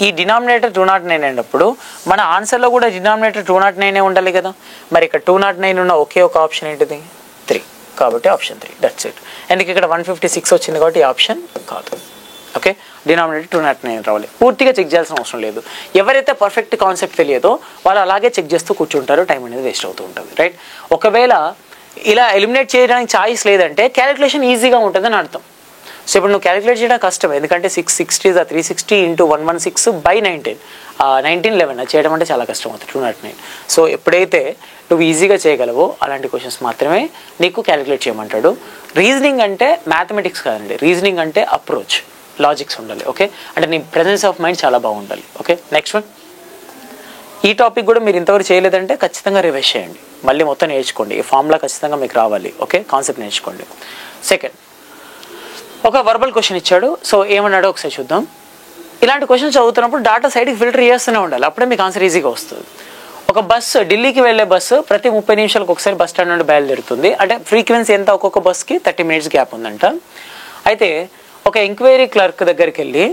ఈ డినామినేటర్ 209 అయినప్పుడు మన ఆన్సర్లో కూడా డినామినేటర్ 209 ఉండాలి కదా. మరి ఇక్కడ 209 ఉన్న ఒకే ఒక ఆప్షన్ ఏంటిది 3, కాబట్టి ఆప్షన్ 3. That's it. ఎందుకు ఇక్కడ 156 వచ్చింది కాబట్టి ఈ ఆప్షన్ కాదు. ఓకే, డినామినేటర్ 209 రావాలి. పూర్తిగా చెక్ చేయాల్సిన అవసరం లేదు. ఎవరైతే పర్ఫెక్ట్ కాన్సెప్ట్ తెలియదో వాళ్ళు అలాగే చెక్ చేస్తూ కూర్చుంటారు, టైం అనేది వేస్ట్ అవుతూ ఉంటుంది. రైట్, ఒకవేళ ఇలా ఎలిమినేట్ చేయడానికి ఛాయిస్ లేదంటే క్యాలిక్యులేషన్ ఈజీగా ఉంటుందని అర్థం. సో ఇప్పుడు నువ్వు క్యాలిక్యులేట్ చేయడం కష్టం, ఎందుకంటే 660 360 ఇంటూ 116/19 19 11 చేయడం అంటే చాలా కష్టం అవుతుంది 209. సో ఎప్పుడైతే నువ్వు ఈజీగా చేయగలవో అలాంటి క్వశ్చన్స్ మాత్రమే నీకు క్యాలిక్యులేట్ చేయమంటాడు. రీజనింగ్ అంటే మ్యాథమెటిక్స్ కాదండి, రీజనింగ్ అంటే అప్రోచ్, లాజిక్స్ ఉండాలి. ఓకే, అంటే నీ ప్రెజెన్స్ ఆఫ్ మైండ్ చాలా బాగుండాలి. Okay, next one. ఈ టాపిక్ కూడా మీరు ఇంతవరకు చేయలేదంటే ఖచ్చితంగా రివైజ్ చేయండి, మళ్ళీ మొత్తం నేర్చుకోండి. ఈ ఫార్ములా ఖచ్చితంగా మీకు రావాలి. ఓకే, కాన్సెప్ట్ నేర్చుకోండి. సెకండ్, ఒక వర్బల్ క్వశ్చన్ ఇచ్చాడు. సో ఏమన్నాడో ఒకసారి చూద్దాం. ఇలాంటి క్వశ్చన్స్ చదువుతున్నప్పుడు డాటా సైడ్కి ఫిల్టర్ చేస్తూనే ఉండాలి, అప్పుడే మీకు ఆన్సర్ ఈజీగా వస్తుంది. ఒక బస్సు, ఢిల్లీకి వెళ్ళే బస్సు ప్రతి 30 నిమిషాలకు ఒకసారి బస్ స్టాండ్ నుండి బయలుదేరుతుంది. అంటే ఫ్రీక్వెన్సీ ఎంత, ఒక్కొక్క బస్కి 30 minutes గ్యాప్ ఉందంట. అయితే ఒక ఎంక్వైరీ క్లర్క్ దగ్గరికి వెళ్ళి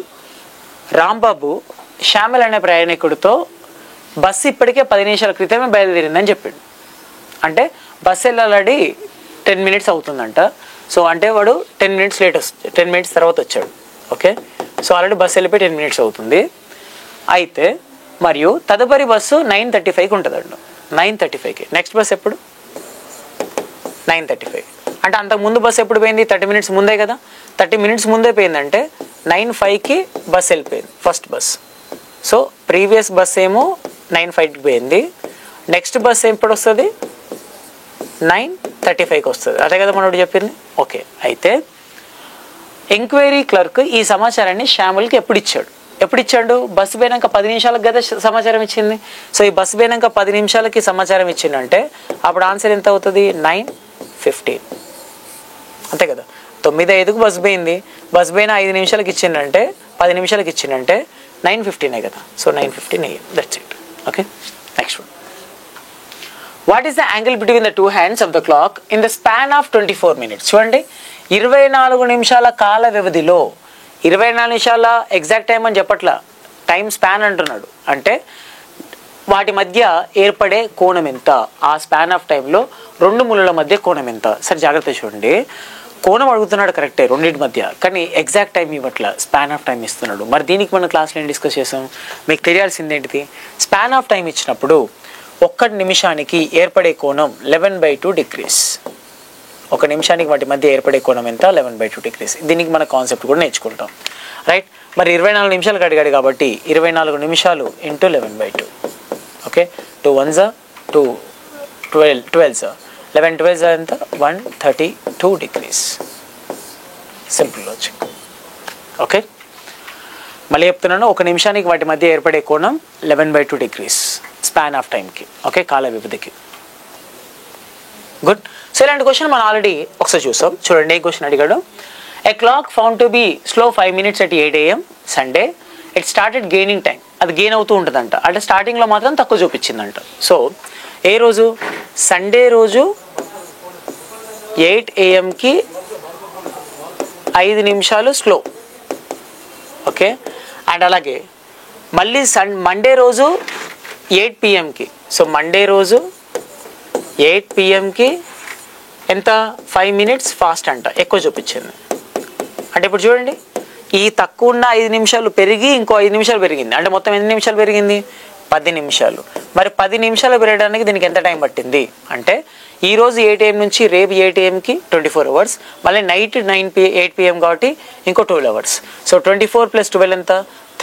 రాంబాబు శ్యామల్ అనే ప్రయాణికుడితో బస్సు ఇప్పటికే 10 నిమిషాల క్రితమే బయలుదేరిందని చెప్పాడు. అంటే బస్సు వెళ్ళాలని 10 minutes అవుతుందంట. సో అంటే వాడు 10 minutes లేట్ 10 minutes తర్వాత వచ్చాడు. ఓకే, సో ఆల్రెడీ బస్సు వెళ్ళిపోయి 10 minutes అవుతుంది. అయితే మరియు తదుపరి బస్సు 9:35కి ఉంటుందండి. 9:35కి నెక్స్ట్ బస్ ఎప్పుడు 9:35. అంటే అంతకు ముందు బస్సు ఎప్పుడు పోయింది 30 minutes ముందే కదా. 30 minutes ముందే పోయిందంటే 9:05కి బస్సు వెళ్ళిపోయింది first bus. So previous bus ఏమో 9:05కి పోయింది, నెక్స్ట్ బస్ ఎప్పుడు వస్తుంది 9:35కి వస్తుంది, అదే కదా మనోడు చెప్పింది. ఓకే, అయితే ఎంక్వైరీ క్లర్క్ ఈ సమాచారాన్ని శ్యామల్కి ఎప్పుడు ఇచ్చాడు బస్సు పోయినాక 10 నిమిషాలకు కదా సమాచారం ఇచ్చింది. సో ఈ బస్సు పోయినాక 10 నిమిషాలకి సమాచారం ఇచ్చిందంటే అప్పుడు ఆన్సర్ ఎంత అవుతుంది 9:15, అంతే కదా. 9:05కు బస్సు పోయింది, బస్సు పోయిన 5 నిమిషాలకి ఇచ్చిందంటే 10 నిమిషాలకి ఇచ్చిందంటే 9:15 కదా. So 9:15 that's it. Okay, next one. What is the angle between the 2 hands of the clock in the span of 24 minutes? చూడండి, 24 నిమిషాల కాల వ్యవధిలో, 24 నిమిషాల ఎగ్జాక్ట్ టైం అని చెప్పట్లా, టైం స్పాన్ అంటున్నాడు. అంటే వాటి మధ్య ఏర్పడే కోణం ఎంత, ఆ స్పాన్ ఆఫ్ టైంలో 2 మూలల మధ్య కోణం ఎంత. సరే జాగ్రత్త చూడండి, కోణం అడుగుతున్నాడు కరెక్టే రెండింటి మధ్య, కానీ ఎగ్జాక్ట్ టైం ఇవ్వట్ల, స్పాన్ ఆఫ్ టైం ఇస్తున్నాడు. మరి దీనికి మన క్లాస్లో ఏం డిస్కస్ చేసాం, మీకు తెలియాల్సింది ఏంటిది, స్పాన్ ఆఫ్ టైం ఇచ్చినప్పుడు 1 నిమిషానికి ఏర్పడే కోణం 11/2 degrees. 1 నిమిషానికి వాటి మధ్య ఏర్పడే కోణం ఎంత 11/2 degrees. దీనికి మన కాన్సెప్ట్ కూడా నేర్చుకుంటాం. రైట్, మరి 24 నిమిషాలకు అడిగాడు కాబట్టి 24 నిమిషాలు into 11/2. Okay, 2 1s 2 12s 11 12s ఎంత 132 degrees. Simple logic. ఓకే, మళ్ళీ చెప్తున్నాను, 1 నిమిషానికి వాటి మధ్య ఏర్పడే కోణం 11/2 degrees స్పాన్ ఆఫ్ టైంకి. ఓకే, కాల వ్యవధికి. గుడ్. సో ఇలాంటి క్వశ్చన్ మనం ఆల్రెడీ ఒకసారి చూసాం. చూడండి, ఏ క్వశ్చన్ అడిగాడు. A clock found to be slow 5 minutes at 8 AM Sunday it started gaining time. అది గెయిన్ అవుతూ ఉంటుందంట, అంటే స్టార్టింగ్లో మాత్రం తక్కువ చూపించిందంట. సో ఏ రోజు, సండే రోజు 8 AM కి 5 నిమిషాలు స్లో. ఓకే, అండ్ అలాగే మళ్ళీ మండే రోజు 8 PM కి. సో మండే రోజు 8 PM కి ఎంత 5 minutes ఫాస్ట్ అంట, ఎక్కువ చూపించింది. అంటే ఇప్పుడు చూడండి, ఈ తక్కువ ఉన్న 5 నిమిషాలు పెరిగి ఇంకో 5 నిమిషాలు పెరిగింది. అంటే మొత్తం ఎన్ని నిమిషాలు పెరిగింది? 10 నిమిషాలు. మరి 10 నిమిషాలు పెరగడానికి దీనికి ఎంత టైం పట్టింది అంటే, ఈ రోజు 8 AM నుంచి రేపు 8 AM కి 24 hours, మళ్ళీ నైట్ 8 PM కాబట్టి ఇంకో 12 hours. సో 24 + 12 ఎంత?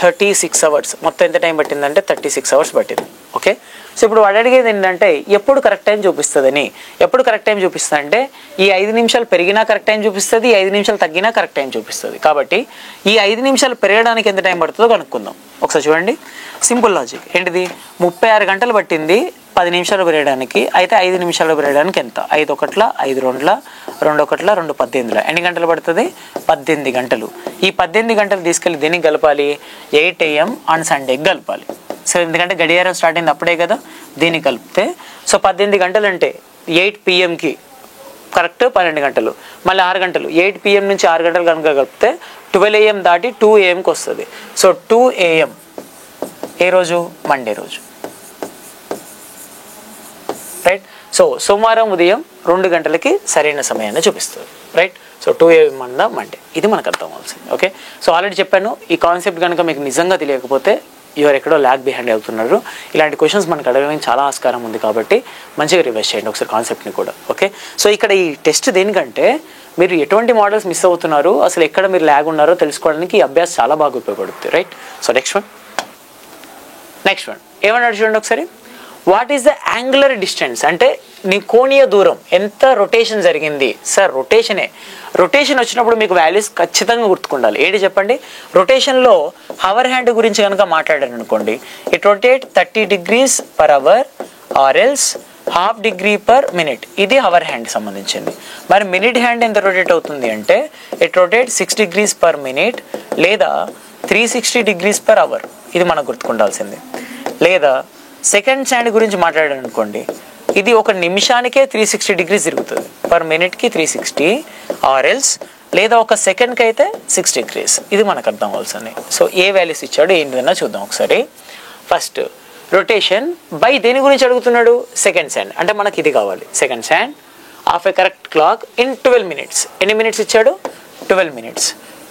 36 hours. మొత్తం ఎంత టైం పట్టిందంటే 36 hours పట్టింది. ఓకే, సో ఇప్పుడు వాడు అడిగేది ఏంటంటే ఎప్పుడు కరెక్ట్ టైం చూపిస్తుందని. ఎప్పుడు కరెక్ట్ టైం చూపిస్తుంది అంటే, ఈ 5 నిమిషాలు పెరిగినా కరెక్ట్ టైం చూపిస్తుంది, ఈ 5 నిమిషాలు తగ్గినా కరెక్ట్ టైం చూపిస్తుంది. కాబట్టి ఈ 5 నిమిషాలు పెరగడానికి ఎంత టైం పడుతుందో కనుక్కుందాం. ఒకసారి చూడండి, సింపుల్ లాజిక్ ఏంటిది? 36 గంటలు పట్టింది 10 నిమిషాలు పెరగడానికి. అయితే 5 నిమిషాలు పెరగడానికి ఎంత? 5 ఒకట్ల 5 రెండుల 2 ఒకట్ల 2 18. ఎన్ని గంటలు పడుతుంది? 18 గంటలు. ఈ 18 గంటలు తీసుకెళ్ళి దేనికి కలపాలి? 8 AM ఆన్ సండేకి కలపాలి. సో ఎందుకంటే గడియారం స్టార్ట్ అయింది అప్పుడే కదా, దీన్ని కలిపితే సో 18 గంటలు అంటే 8 PM కి కరెక్ట్ 12 గంటలు, మళ్ళీ 6 గంటలు. 8 PM నుంచి 6 గంటలు కనుక కలిపితే 12 AM దాటి 2 AMకి వస్తుంది. సో 2 AM ఏ రోజు? మండే రోజు. రైట్. సో సోమవారం ఉదయం 2 గంటలకి సరైన సమయాన్ని చూపిస్తుంది. రైట్. సో 2 AM అన్న మండే. ఇది మనకు అర్థం అవ్వాల్సింది. ఓకే, సో ఆల్రెడీ చెప్పాను, ఈ కాన్సెప్ట్ కనుక మీకు నిజంగా తెలియకపోతే యువర్ ఎక్కడో ల్యాగ్ బిహైండ్ అవుతున్నారు. ఇలాంటి క్వశ్చన్స్ మనకు అడగడానికి చాలా ఆస్కారం ఉంది కాబట్టి మంచిగా రివైజ్ చేయండి ఒకసారి కాన్సెప్ట్ని కూడా. ఓకే, సో ఇక్కడ ఈ టెస్ట్ దేనికంటే మీరు ఎటువంటి మోడల్స్ మిస్ అవుతున్నారు, అసలు ఎక్కడ మీరు ల్యాగ్ ఉన్నారో తెలుసుకోవడానికి ఈ అభ్యాసం చాలా బాగా ఉపయోగపడుతుంది. రైట్. సో నెక్స్ట్ వన్ ఏమన్నాడు చూడండి ఒకసారి. What is the angular distance అంటే నీ కోణీయ దూరం ఎంత రొటేషన్ జరిగింది. సార్ రొటేషనే. రొటేషన్ వచ్చినప్పుడు మీకు వాల్యూస్ ఖచ్చితంగా గుర్తుకుండాలి. ఏంటి చెప్పండి? రొటేషన్లో హవర్ హ్యాండ్ గురించి కనుక మాట్లాడాను అనుకోండి, it rotate 30 degrees per hour or else ½ degree per minute. ఇది హవర్ హ్యాండ్ సంబంధించింది. మరి మినిట్ హ్యాండ్ ఎంత రొటేట్ అవుతుంది అంటే it rotate 6 degrees per minute లేదా 360 degrees per hour. ఇది మనకు గుర్తుకుండాల్సింది. లేదా సెకండ్ హ్యాండ్ గురించి మాట్లాడాను అనుకోండి, ఇది ఒక నిమిషానికే 360 degrees తిరుగుతుంది, పర్ మినిట్కి 360 ఆర్ ఎల్స్ లేదా ఒక సెకండ్కి అయితే 6 degrees. ఇది మనకు అర్థం అవ్వాల్సింది. సో ఏ వాల్యూస్ ఇచ్చాడు ఏంటిదన్నా చూద్దాం ఒకసారి. ఫస్ట్ రొటేషన్ బై దేని గురించి అడుగుతున్నాడు? Seconds hand. అంటే మనకి ఇది కావాలి, seconds hand of a correct clock in 12 minutes. ఎన్ని మినిట్స్ ఇచ్చాడు? 12 minutes.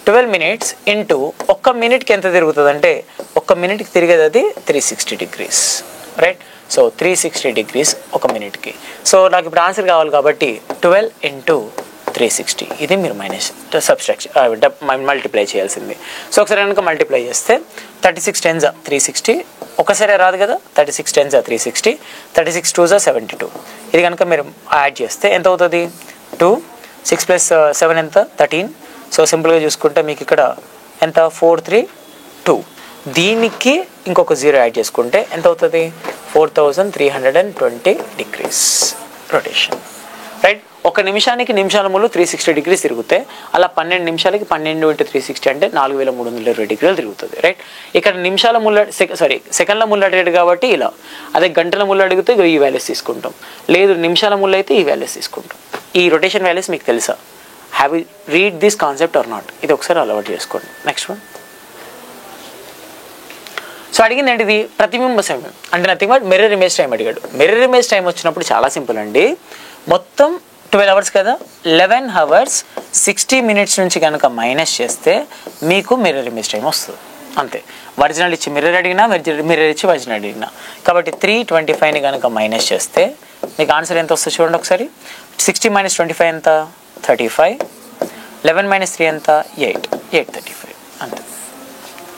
12 minutes ఇంటూ ఒక్క మినిట్కి ఎంత తిరుగుతుంది అంటే ఒక్క మినిట్కి తిరిగేది అది 360 degrees. రైట్. సో 360 degrees ఒక మినిట్కి. సో నాకు ఇప్పుడు ఆన్సర్ కావాలి కాబట్టి 12 × 360. ఇది మీరు మైనస్ సబ్స్ట్రాక్షన్ మల్టిప్లై చేయాల్సింది. సో ఒకసారి కనుక మల్టిప్లై చేస్తే 36 10s 360. ఒకసారి రాదు కదా, 36 10s 360, 36 2s 72. ఇది కనుక మీరు యాడ్ చేస్తే ఎంత అవుతుంది? 2 6 + 7 ఎంత? 13. సో సింపుల్గా చూసుకుంటే మీకు ఇక్కడ ఎంత? 4 3 2. దీనికి ఇంకొక 0 యాడ్ చేసుకుంటే ఎంత అవుతుంది? 4320 degrees రొటేషన్. రైట్. ఒక నిమిషానికి నిమిషాల ముళ్ళు 360 degrees తిరిగితే అలా 12 నిమిషాలకి 12 × 360 అంటే 4320 degrees తిరుగుతుంది. రైట్. ఇక్కడ నిమిషాల ముళ్ళ సెకండ్ల ముళ్ళు అడిగాడు కాబట్టి ఇలా, అదే గంటల ముళ్ళు అడిగితే ఈ వాల్యూస్ తీసుకుంటాం, లేదు నిమిషాల ముళ్ళు అయితే ఈ వాల్యూస్ తీసుకుంటాం. ఈ రొటేషన్ వాల్యూస్ మీకు తెలుసా? Have you read this concept or not? ఇది ఒకసారి అలవాటు చేసుకోండి. Next one. సో అడిగింది ఏంటిది? ప్రతిబింబ సమయం అంటే nothing but mirror image time అడిగాడు. మిర్రర్ ఇమేజ్ టైం వచ్చినప్పుడు చాలా సింపుల్ అండి. మొత్తం 12 hours కదా, 11 hours 60 minutes నుంచి కనుక మైనస్ చేస్తే మీకు మిర్రర్ ఇమేజ్ టైం వస్తుంది. అంతే. ఒరిజినల్ ఇచ్చి మిర్రర్ అడిగినా, మిర్రర్ ఇచ్చి ఒరిజినల్ అడిగినా. కాబట్టి 325ని కనుక మైనస్ చేస్తే మీకు ఆన్సర్ ఎంత వస్తుంది చూడండి ఒకసారి. 60 - 25 ఎంత? 35. 11 - 3 ఎంత? 835. అంతే.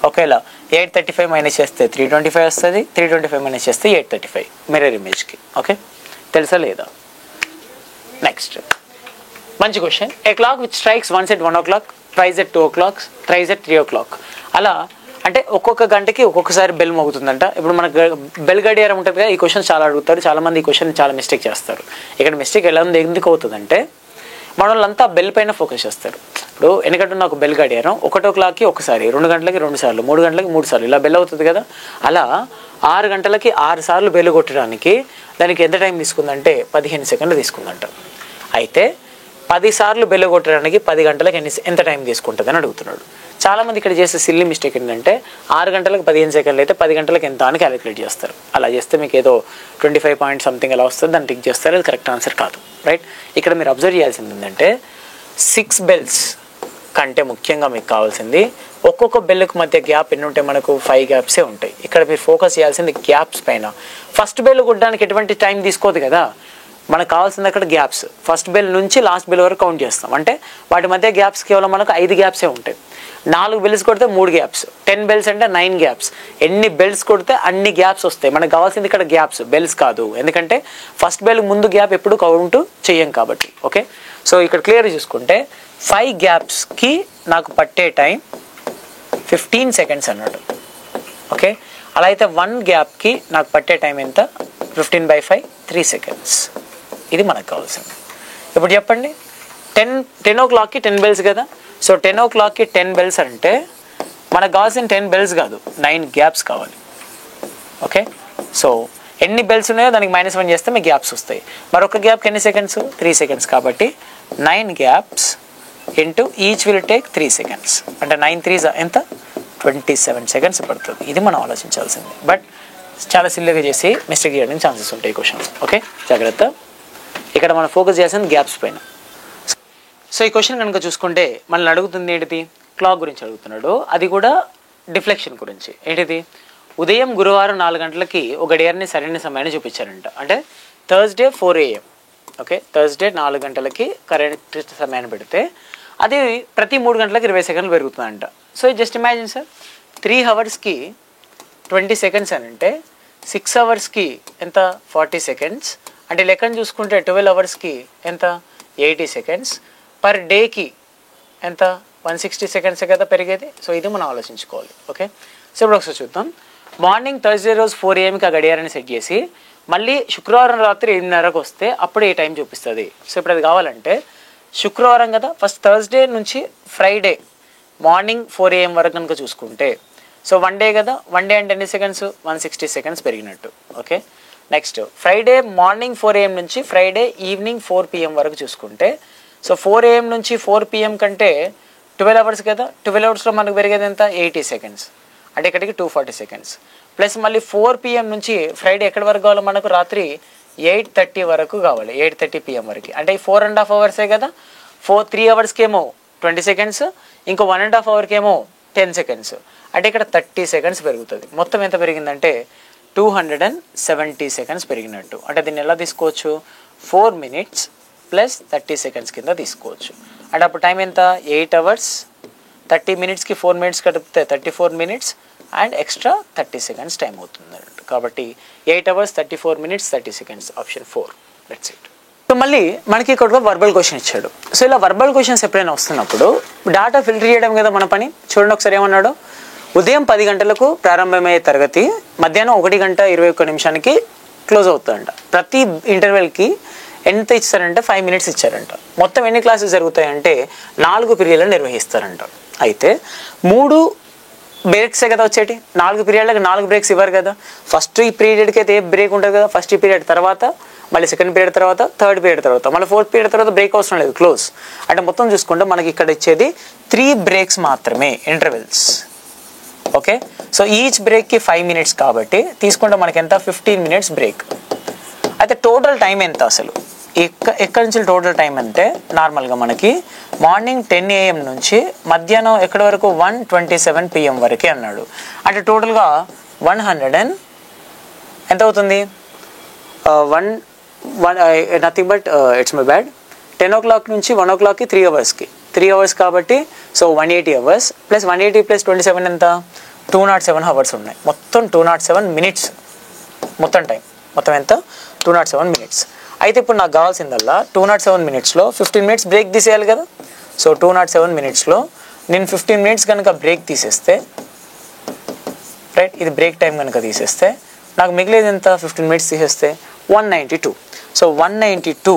ఒకవేళ 835 మైనస్ చేస్తే 325 వస్తుంది, 325 మైనస్ చేస్తే 835 మిర్రర్ ఇమేజ్కి. ఓకే, తెలుసా లేదా? నెక్స్ట్ మంచి question. A clock which strikes once at 1 o'clock, twice at 2 o'clock, thrice at 3 o'clock. అలా అంటే ఒక్కొక్క గంటకి ఒక్కొక్కసారి బెల్ మోగుతుందంట. ఇప్పుడు మనకు బెల్ గడియారం ఉంటుంది కదా, ఈ క్వశ్చన్ చాలా అడుగుతారు చాలామంది. ఈ క్వశ్చన్ చాలా మిస్టేక్ చేస్తారు. ఇక్కడ మిస్టేక్ ఎలా ఉంది, ఎందుకు అవుతుందంటే మన వాళ్ళంతా బెల్ పైన ఫోకస్ చేస్తారు. ఇప్పుడు ఎందుకంటే నాకు బెల్ గడియారం 1 o'clockకి ఒకసారి, 2 గంటలకి 2 సార్లు, 3 గంటలకి 3 సార్లు ఇలా బెల్ అవుతుంది కదా. అలా 6 గంటలకి 6 సార్లు బెల్ కొట్టడానికి దానికి ఎంత టైం తీసుకుందంటే 15 seconds తీసుకుందంట. అయితే 10 సార్లు బెల్ కొట్టడానికి 10 గంటలకు ఎంత టైం తీసుకుంటుంది అని అడుగుతున్నాడు. చాలామంది ఇక్కడ చేసే సిల్లీ మిస్టేక్ ఏంటంటే 6 గంటలకు 15 సెకండ్లు అయితే 10 గంటలకు ఎంత అని క్యాలిక్యులేట్ చేస్తారు. అలా చేస్తే మీకు ఏదో 25 పాయింట్ సంథింగ్ అలా వస్తుంది, దాన్ని టిక్ చేస్తారు. అది కరెక్ట్ ఆన్సర్ కాదు. రైట్, ఇక్కడ మీరు అబ్జర్వ్ చేయాల్సింది ఏంటంటే 6 బెల్స్ కంటే ముఖ్యంగా మీకు కావాల్సింది ఒక్కొక్క బెల్కి మధ్య గ్యాప్ ఎన్ని ఉంటాయి, మనకు 5 గ్యాప్సే ఉంటాయి. ఇక్కడ మీరు ఫోకస్ చేయాల్సింది గ్యాప్స్ పైన. ఫస్ట్ బెల్ కొట్టడానికి ఎటువంటి టైం తీసుకోదు కదా, మనకు కావాల్సింది అక్కడ గ్యాప్స్. ఫస్ట్ బెల్ నుంచి లాస్ట్ బెల్ వరకు కౌంట్ చేస్తాం, అంటే వాటి మధ్య గ్యాప్స్ కేవలం మనకు 5 గ్యాప్సే ఉంటాయి. 4 బెల్స్ కొడితే 3 గ్యాప్స్, 10 బెల్స్ అంటే 9 గ్యాప్స్. ఎన్ని బెల్స్ కొడితే అన్ని గ్యాప్స్ వస్తాయి. మనకు కావాల్సింది ఇక్కడ గ్యాప్స్, బెల్స్ కాదు. ఎందుకంటే ఫస్ట్ బెల్ ముందు గ్యాప్ ఎప్పుడు కౌంట్ చేయం కాబట్టి. ఓకే, సో ఇక్కడ క్లియర్ చూసుకుంటే 5 గ్యాప్స్కి నాకు పట్టే టైం 15 సెకండ్స్ అన్నాడు. ఓకే, అలా అయితే 1 గ్యాప్కి నాకు పట్టే టైం ఎంత, 15/5 3 సెకండ్స్. ఇది మనకు కావాల్సింది. ఇప్పుడు చెప్పండి, 10 o'clockకి 10 బెల్స్ కదా. సో 10 o'clockకి 10 బెల్స్ అంటే మనకు కావాల్సిన 10 బెల్స్ కాదు, 9 గ్యాప్స్ కావాలి. ఓకే, సో ఎన్ని బెల్స్ ఉన్నాయో దానికి -1 చేస్తే మీకు గ్యాప్స్ వస్తాయి. మరొక గ్యాప్కి ఎన్ని సెకండ్స్, 3 సెకండ్స్. కాబట్టి 9 gaps into each will take 3 seconds. అంటే 9 3s ఎంత, 27 సెకండ్స్ పడుతుంది. ఇది మనం ఆలోచించాల్సింది. బట్ చాలా సిల్లీగా చేసి మిస్టేక్ చేయడానికి ఛాన్సెస్ ఉంటాయి క్వశ్చన్. ఓకే, జాగ్రత్త. ఇక్కడ మనం ఫోకస్ చేయాల్సింది గ్యాప్స్ పైన. సో ఈ క్వశ్చన్ కనుక చూసుకుంటే మనల్ని అడుగుతుంది ఏంటిది, క్లాక్ గురించి అడుగుతున్నాడు. అది కూడా డిఫ్లెక్షన్ గురించి. ఏంటిది, ఉదయం గురువారం 4 గంటలకి ఒక గడియారాన్ని సరైన సమయాన్ని చూపించారంట. అంటే థర్స్డే 4 AM. ఓకే, థర్స్డే 4 గంటలకి కరెక్ట్ సమయాన్ని పెడితే అది ప్రతి 3 గంటలకు 20 సెకండ్లు పెరుగుతుందంట. సో జస్ట్ ఇమాజిన్ సార్, 3 అవర్స్కి 20 సెకండ్స్ అని అంటే 6 అవర్స్కి ఎంత, 40 సెకండ్స్. అంటే లెక్కను చూసుకుంటే 12 అవర్స్కి ఎంత, 80 సెకండ్స్. పర్ డేకి ఎంత, 160 సెకండ్స్ కదా పెరిగేది. సో ఇది మనం ఆలోచించుకోవాలి. ఓకే, సో ఇప్పుడు ఒకసారి చూద్దాం. మార్నింగ్ థర్స్డే రోజు 4 AM ఆ గడియారాన్ని సెట్ చేసి మళ్ళీ శుక్రవారం రాత్రి 8:30కు వస్తే అప్పుడు ఏ టైం చూపిస్తుంది. సో ఇప్పుడు అది కావాలంటే శుక్రవారం కదా, ఫస్ట్ థర్స్డే నుంచి ఫ్రైడే మార్నింగ్ 4 AM వరకు కనుక చూసుకుంటే, సో 1 డే కదా, 1 డే అంటే ఎన్ని సెకండ్స్, 160 సెకండ్స్ పెరిగినట్టు. Okay, next Friday morning 4 AM నుంచి ఫ్రైడే ఈవినింగ్ 4 PM వరకు చూసుకుంటే, సో 4 AM నుంచి 4 PM కంటే 12 అవర్స్ కదా, 12 అవర్స్లో మనకు పెరిగేది ఎంత, 80 సెకండ్స్. అంటే ఇక్కడికి 240 సెకండ్స్. ప్లస్ మళ్ళీ 4 PM నుంచి ఫ్రైడే ఎక్కడి వరకు కావాలి మనకు, రాత్రి 8:30 వరకు కావాలి, 8:30 PM వరకు. అంటే 4.5 అవర్సే కదా. 3 అవర్స్కి ఏమో 20 సెకండ్స్, ఇంకో 1.5 అవర్కి ఏమో 10 సెకండ్స్. అంటే ఇక్కడ 30 సెకండ్స్ పెరుగుతుంది. మొత్తం ఎంత పెరిగిందంటే 270 సెకండ్స్ పెరిగినట్టు. అంటే దీన్ని ఎలా తీసుకోవచ్చు, 4 minutes ప్లస్ 30 సెకండ్స్ కింద తీసుకోవచ్చు. అంటే అప్పుడు టైం ఎంత, 8 hours 30 minutesకి 4 minutes కలిపితే 34 minutes and extra 30 seconds time అవుతుంది అన్నట్టు. కాబట్టి 8 hours 34 minutes 30 seconds, option 4. That's it. So మళ్ళీ మనకి ఇక్కడ వర్బల్ క్వశ్చన్ ఇచ్చాడు. సో ఇలా వర్బల్ క్వశ్చన్స్ ఎప్పుడైనా వస్తున్నప్పుడు డేటా ఫిల్టర్ చేయడం కదా మన పని. చూడండి ఒకసారి ఏమన్నాడు, ఉదయం 10 గంటలకు ప్రారంభమయ్యే తరగతి మధ్యాహ్నం 1:21 క్లోజ్ అవుతుందంట. ప్రతి ఇంటర్వెల్కి ఎంత ఇచ్చారంటే 5 minutes ఇచ్చారంట. మొత్తం ఎన్ని క్లాసెస్ జరుగుతాయంటే 4 పీరియడ్లు నిర్వహిస్తారంట. అయితే 3 బ్రేక్సే కదా వచ్చేటి, 4 పీరియడ్లకు 4 బ్రేక్స్ ఇవ్వరు కదా. ఫస్ట్ ఈ పీరియడ్కి అయితే ఏ బ్రేక్ ఉంటుంది కదా, ఫస్ట్ ఈ పీరియడ్ తర్వాత మళ్ళీ సెకండ్ పీరియడ్ తర్వాత థర్డ్ పీరియడ్ తర్వాత మళ్ళీ 4th పీరియడ్ తర్వాత బ్రేక్ అవసరం లేదు, క్లోజ్. అంటే మొత్తం చూసుకుంటే మనకి ఇక్కడ ఇచ్చేది 3 బ్రేక్స్ మాత్రమే, ఇంటర్వెల్స్. ఓకే, సో ఈచ్ బ్రేక్కి 5 minutes కాబట్టి తీసుకుంటే మనకి ఎంత, 15 minutes బ్రేక్. అయితే టోటల్ టైం ఎంత అసలు, ఎక్కడి నుంచి టోటల్ టైం అంటే నార్మల్గా మనకి మార్నింగ్ 10 AM నుంచి మధ్యాహ్నం ఎక్కడి వరకు 1:27 PM వరకే అన్నాడు. అంటే టోటల్గా 100 ఎంత అవుతుంది, nothing but it's my bad, 10 o'clock నుంచి 1 o'clockకి 3 hours, 3 hours కాబట్టి సో 180 hours ప్లస్ 180 ప్లస్ 27 ఎంత, 207 hours ఉన్నాయి. మొత్తం 207 minutes మొత్తం టైం, మొత్తం ఎంత, 207 minutes. అయితే ఇప్పుడు నాకు కావాల్సిందల్లా 207 minutesలో 15 minutes బ్రేక్ తీసేయాలి కదా. సో 207 minutesలో నేను 15 minutes కనుక బ్రేక్ తీసేస్తే, రైట్, ఇది బ్రేక్ టైం కనుక తీసేస్తే నాకు మిగిలేదు ఎంత, 15 minutes తీసేస్తే 192. సో 192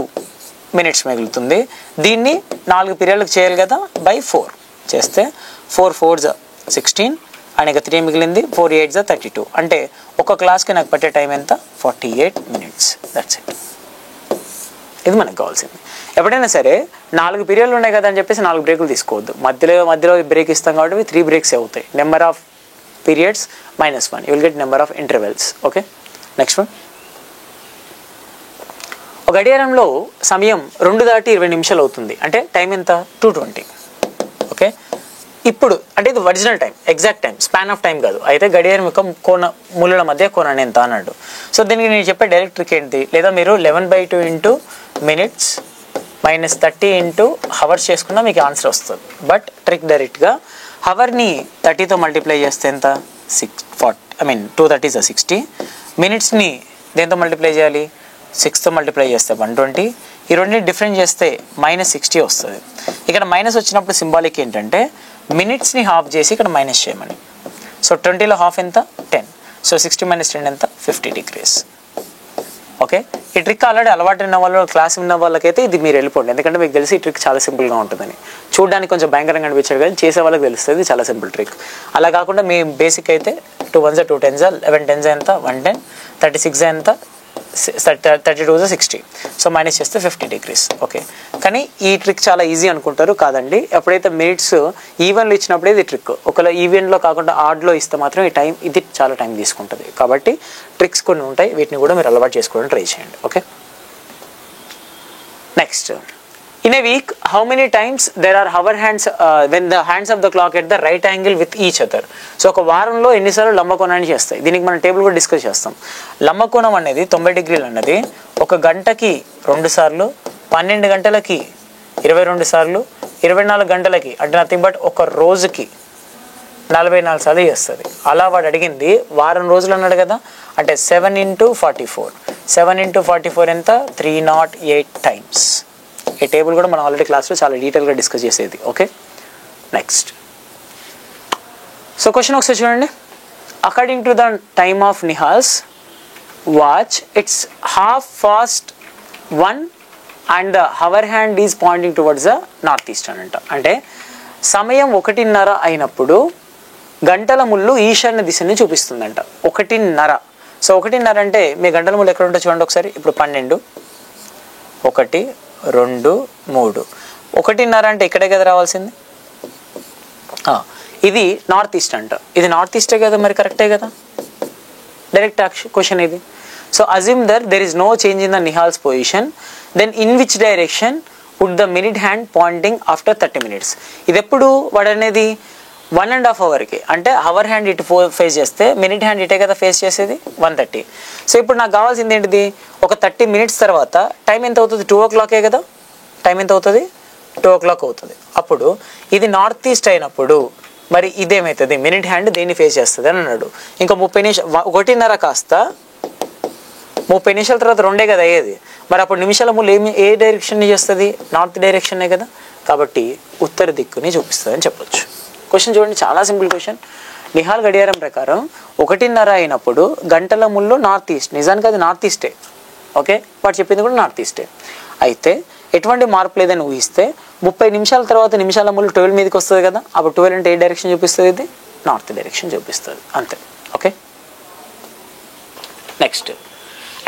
minutes మిగులుతుంది. దీన్ని 4 పీరియడ్లకు చేయాలి కదా, బై 4 చేస్తే 4 4s 16 అండ్ ఇక 3 మిగిలింది, 4 8s 32. అంటే ఒక క్లాస్కి నాకు పట్టే టైం ఎంత, 48 minutes. That's it. ఇది మనకు కావాల్సింది. ఎప్పుడైనా సరే 4 పీరియడ్లు ఉన్నాయి కదా అని చెప్పేసి 4 బ్రేకులు తీసుకోవద్దు. మధ్యలో బ్రేక్ ఇస్తాం కాబట్టి 3 బ్రేక్స్ అవుతాయి. Number of periods -1, you will get number of intervals. Okay, next one. ఒక గడియారంలో సమయం 2:20 అవుతుంది, అంటే టైం ఎంత? 2:20. ఓకే, ఇప్పుడు అంటే ఇది original time, exact time, span of time కాదు. అయితే గడియారం యొక్క మూలల మధ్య కోణం ఎంత అన్నాడు. సో దీనికి నేను చెప్పే డైరెక్ట్ ట్రిక్ ఏంటి, లేదా మీరు 11/2 ఇంటూ మినిట్స్ -30 ఇంటూ హవర్స్ చేసుకున్నా మీకు ఆన్సర్ వస్తుంది. బట్ ట్రిక్ డైరెక్ట్గా హవర్ని 30తో మల్టిప్లై చేస్తే ఎంత? 230 60. మినిట్స్ని దేంతో మల్టిప్లై చేయాలి? 6తో మల్టిప్లై చేస్తే 120. ఈ రెండింటిని డిఫరెంట్ చేస్తే -60 వస్తుంది. ఇక్కడ మైనస్ వచ్చినప్పుడు సింబాలిక్ ఏంటంటే మినిట్స్ని హాఫ్ చేసి ఇక్కడ మైనస్ చేయమని. సో 20లో హాఫ్ ఎంత? 10. సో 60 - 10 ఎంత? 50 degrees. ఓకే, ఈ ట్రిక్ ఆల్రెడీ అలవాటు ఉన్న వాళ్ళు, క్లాస్ ఉన్న వాళ్ళకైతే ఇది మీరు వెళ్ళిపోండి, ఎందుకంటే మీకు తెలిసి ఈ ట్రిక్ చాలా సింపుల్గా ఉంటుందని. చూడడానికి కొంచెం భయంకరంగా అనిపించాడు కానీ చేసే వాళ్ళకి తెలుస్తుంది చాలా సింపుల్ ట్రిక్. అలా కాకుండా మీ బేసిక్ అయితే 2 1s 2 10s 11 10s ఎంత? 110. 36 ఎంత? 32 60. సో మైనస్ చేస్తే 50 degrees. ఓకే, కానీ ఈ ట్రిక్ చాలా ఈజీ అనుకుంటారు, కాదండి. ఎప్పుడైతే మినిట్స్ ఈవెన్లో ఇచ్చినప్పుడే ఇది ట్రిక్. ఒకవేళ ఈవెన్లో కాకుండా ఆడ్లో ఇస్తే మాత్రం ఇది చాలా టైం తీసుకుంటుంది. కాబట్టి ట్రిక్స్ కొన్ని ఉంటాయి, వీటిని కూడా మీరు అలవాటు చేసుకోవడం ట్రై చేయండి. Okay, next. In a week, how many times there are hour hands when the hands of the clock at the right angle with each other? So ఒక వారంలో ఎన్నిసార్లు లంబకోణాన్ని చేస్తాయి? దీనికి మనం టేబుల్ కూడా డిస్కస్ చేస్తాం. లంబకోణం అనేది 90 degrees అన్నది ఒక గంటకి 2 సార్లు, 12 గంటలకి 22 సార్లు, 24 గంటలకి అంటే నథింగ్ బట్ ఒక రోజుకి 44 సార్లు చేస్తుంది. అలా వాడు అడిగింది వారం రోజులు అన్నాడు కదా, అంటే 7 × 44. 7 × 44 ఎంత? 308 times. ఈ టేబుల్ కూడా మనం ఆల్రెడీ క్లాస్లో చాలా డీటెయిల్గా డిస్కస్ చేసేది. Okay, next. సో క్వశ్చన్ ఒకసారి చూడండి. According to the time of Nihal's watch, it's half past 1 and the hour hand is pointing towards the north east అంట. అంటే సమయం 1:30 అయినప్పుడు గంటల ముళ్ళు ఈశాన్య దిశని చూపిస్తుందంట. 1:30. సో 1:30 అంటే మీ గంటల ముళ్ళు ఎక్కడ ఉంటుందో చూడండి ఒకసారి. ఇప్పుడు 12, 1, 2, 3. 1:30 అంటే ఇక్కడే కదా రావాల్సింది. ఇది నార్త్ ఈస్ట్ అంట. ఇది నార్త్ ఈస్టే కదా, మరి కరెక్టే కదా, డైరెక్ట్ క్వశ్చన్ ఇది. So assume that there is no change in the Nihal's position, then in which direction would the minute hand pointing after 30 minutes? ఇది ఎప్పుడు వాడు అనేది 1.5 hourకి, అంటే హవర్ హ్యాండ్ ఇటు ఫేస్ చేస్తే మినిట్ హ్యాండ్ ఇటే కదా ఫేస్ చేసేది 1:30. సో ఇప్పుడు నాకు కావాల్సింది ఏంటిది? ఒక 30 minutes తర్వాత టైం ఎంత అవుతుంది? 2 o'clock కదా. టైం ఎంత అవుతుంది? 2 o'clock అవుతుంది. అప్పుడు ఇది నార్త్ ఈస్ట్ అయినప్పుడు మరి ఇదేమవుతుంది? మినిట్ హ్యాండ్ దేన్ని ఫేస్ చేస్తుంది అని అన్నాడు. ఇంకా 30 నిమిషాలు, 1:30 కాస్త 30 నిమిషాల తర్వాత 2 కదా అయ్యేది. మరి అప్పుడు నిమిషాల ముళ్ళు ఏ డైరెక్షన్ని చేస్తుంది? నార్త్ డైరెక్షనే కదా. కాబట్టి ఉత్తర దిక్కుని చూపిస్తుంది అని చెప్పొచ్చు. క్వశ్చన్ చూడండి, చాలా సింపుల్ క్వశ్చన్. నిహాల్ గడియారం ప్రకారం 1:30 అయినప్పుడు గంటల ముళ్ళు నార్త్ ఈస్ట్. నిజానికి అది నార్త్ ఈస్టే. ఓకే, వాడు చెప్పింది కూడా నార్త్ ఈస్టే. అయితే ఎటువంటి మార్పు లేదని ఊహిస్తే 30 నిమిషాల తర్వాత నిమిషాల ముళ్ళు 12 మీదకి వస్తుంది కదా. అప్పుడు 12 అంటే ఏ డైరెక్షన్ చూపిస్తుంది? ఇది నార్త్ డైరెక్షన్ చూపిస్తుంది, అంతే. Okay, next.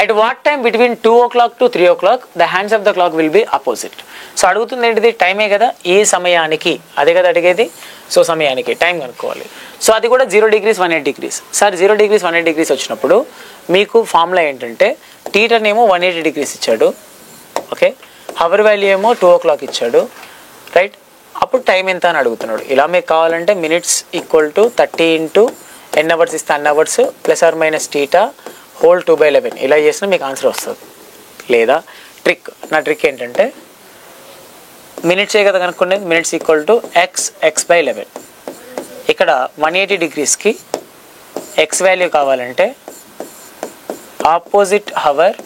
At what time between 2 o'clock to 3 o'clock the hands of the clock will be opposite? So అడుగుతుంది ఏంటిది? టైమే కదా. ఏ సమయానికి, అదే కదా అడిగేది. సో సమయానికి టైం కనుక్కోవాలి. సో అది కూడా 0 degrees 180 degrees. Sir 0 degrees 180 degrees వచ్చినప్పుడు మీకు ఫార్ములా ఏంటంటే టీటర్ని ఏమో 180 degrees ఇచ్చాడు. ఓకే, హవర్ వాల్యూ ఏమో 2 o'clock ఇచ్చాడు, రైట్. అప్పుడు టైం ఎంత అని అడుగుతున్నాడు. ఇలా మీకు కావాలంటే minutes equal to 30 into N hours ఇస్తే అన్ అవర్స్ ± θ హోల్ 2/11 ఇలా చేసినా మీకు ఆన్సర్ వస్తుంది. లేదా ట్రిక్, నా ట్రిక్ ఏంటంటే మినిట్సే కదా కనుక్కునేది. Minutes equal to x/11. ఇక్కడ 180 degreesకి ఎక్స్ వాల్యూ కావాలంటే ఆపోజిట్ హవర్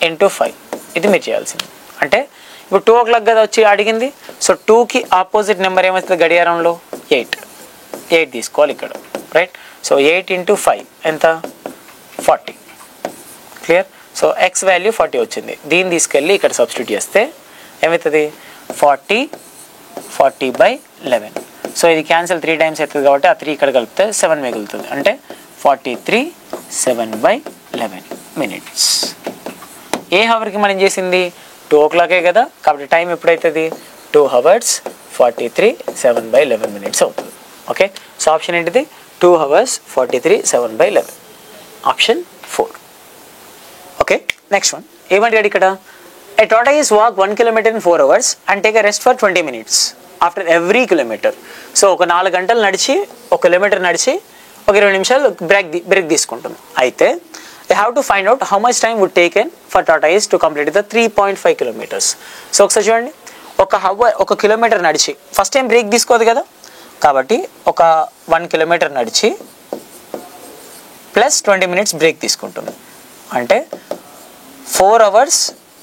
ఇంటూ 5. ఇది మీరు చేయాల్సింది. అంటే ఇప్పుడు 2 o'clock కదా వచ్చి అడిగింది. సో 2కి ఆపోజిట్ నెంబర్ ఏమవుతుంది గడియారంలో? 8 తీసుకోవాలి ఇక్కడ, రైట్. సో 8 × 5 ఎంత? 40. క్లియర్. సో ఎక్స్ వాల్యూ 40 వచ్చింది. దీన్ని తీసుకెళ్ళి ఇక్కడ సబ్స్టిట్యూట్ చేస్తే ఏమవుతుంది? 40/11. సో ఇది క్యాన్సిల్ 3 times అవుతుంది కాబట్టి ఆ 3 ఇక్కడ కలిపితే 7 మిగులుతుంది. అంటే 43 7/11 minutes. ఏ హవర్కి మనం చేసింది? 2 o'clock కదా, కాబట్టి టైం ఎప్పుడైతుంది 2 hours 43 7/11 అవుతుంది. ఓకే, సో ఆప్షన్ ఏంటిది 2 hours 43 7/11, option 4. Okay, next one ఏమంటాడు ఇక్కడ, a tortoise walk 1 kilometer in 4 hours and take a rest for 20 minutes after every kilometer. So ఒక 4 గంటలు నడిచి 1 కిలోమీటర్ నడిచి ఒక 20 నిమిషాలు బ్రేక్ తీసుకుంటుంది. అయితే they have to find out how much time would taken for tortoise to complete the 3.5 kilometers. So ఒకసారి చూడండి, ఒక కిలోమీటర్ నడిచి ఫస్ట్ టైం బ్రేక్ తీసుకోదు కదా, కాబట్టి ఒక 1 కిలోమీటర్ నడిచి ప్లస్ 20 minutes బ్రేక్ తీసుకుంటుంది. అంటే 4 hours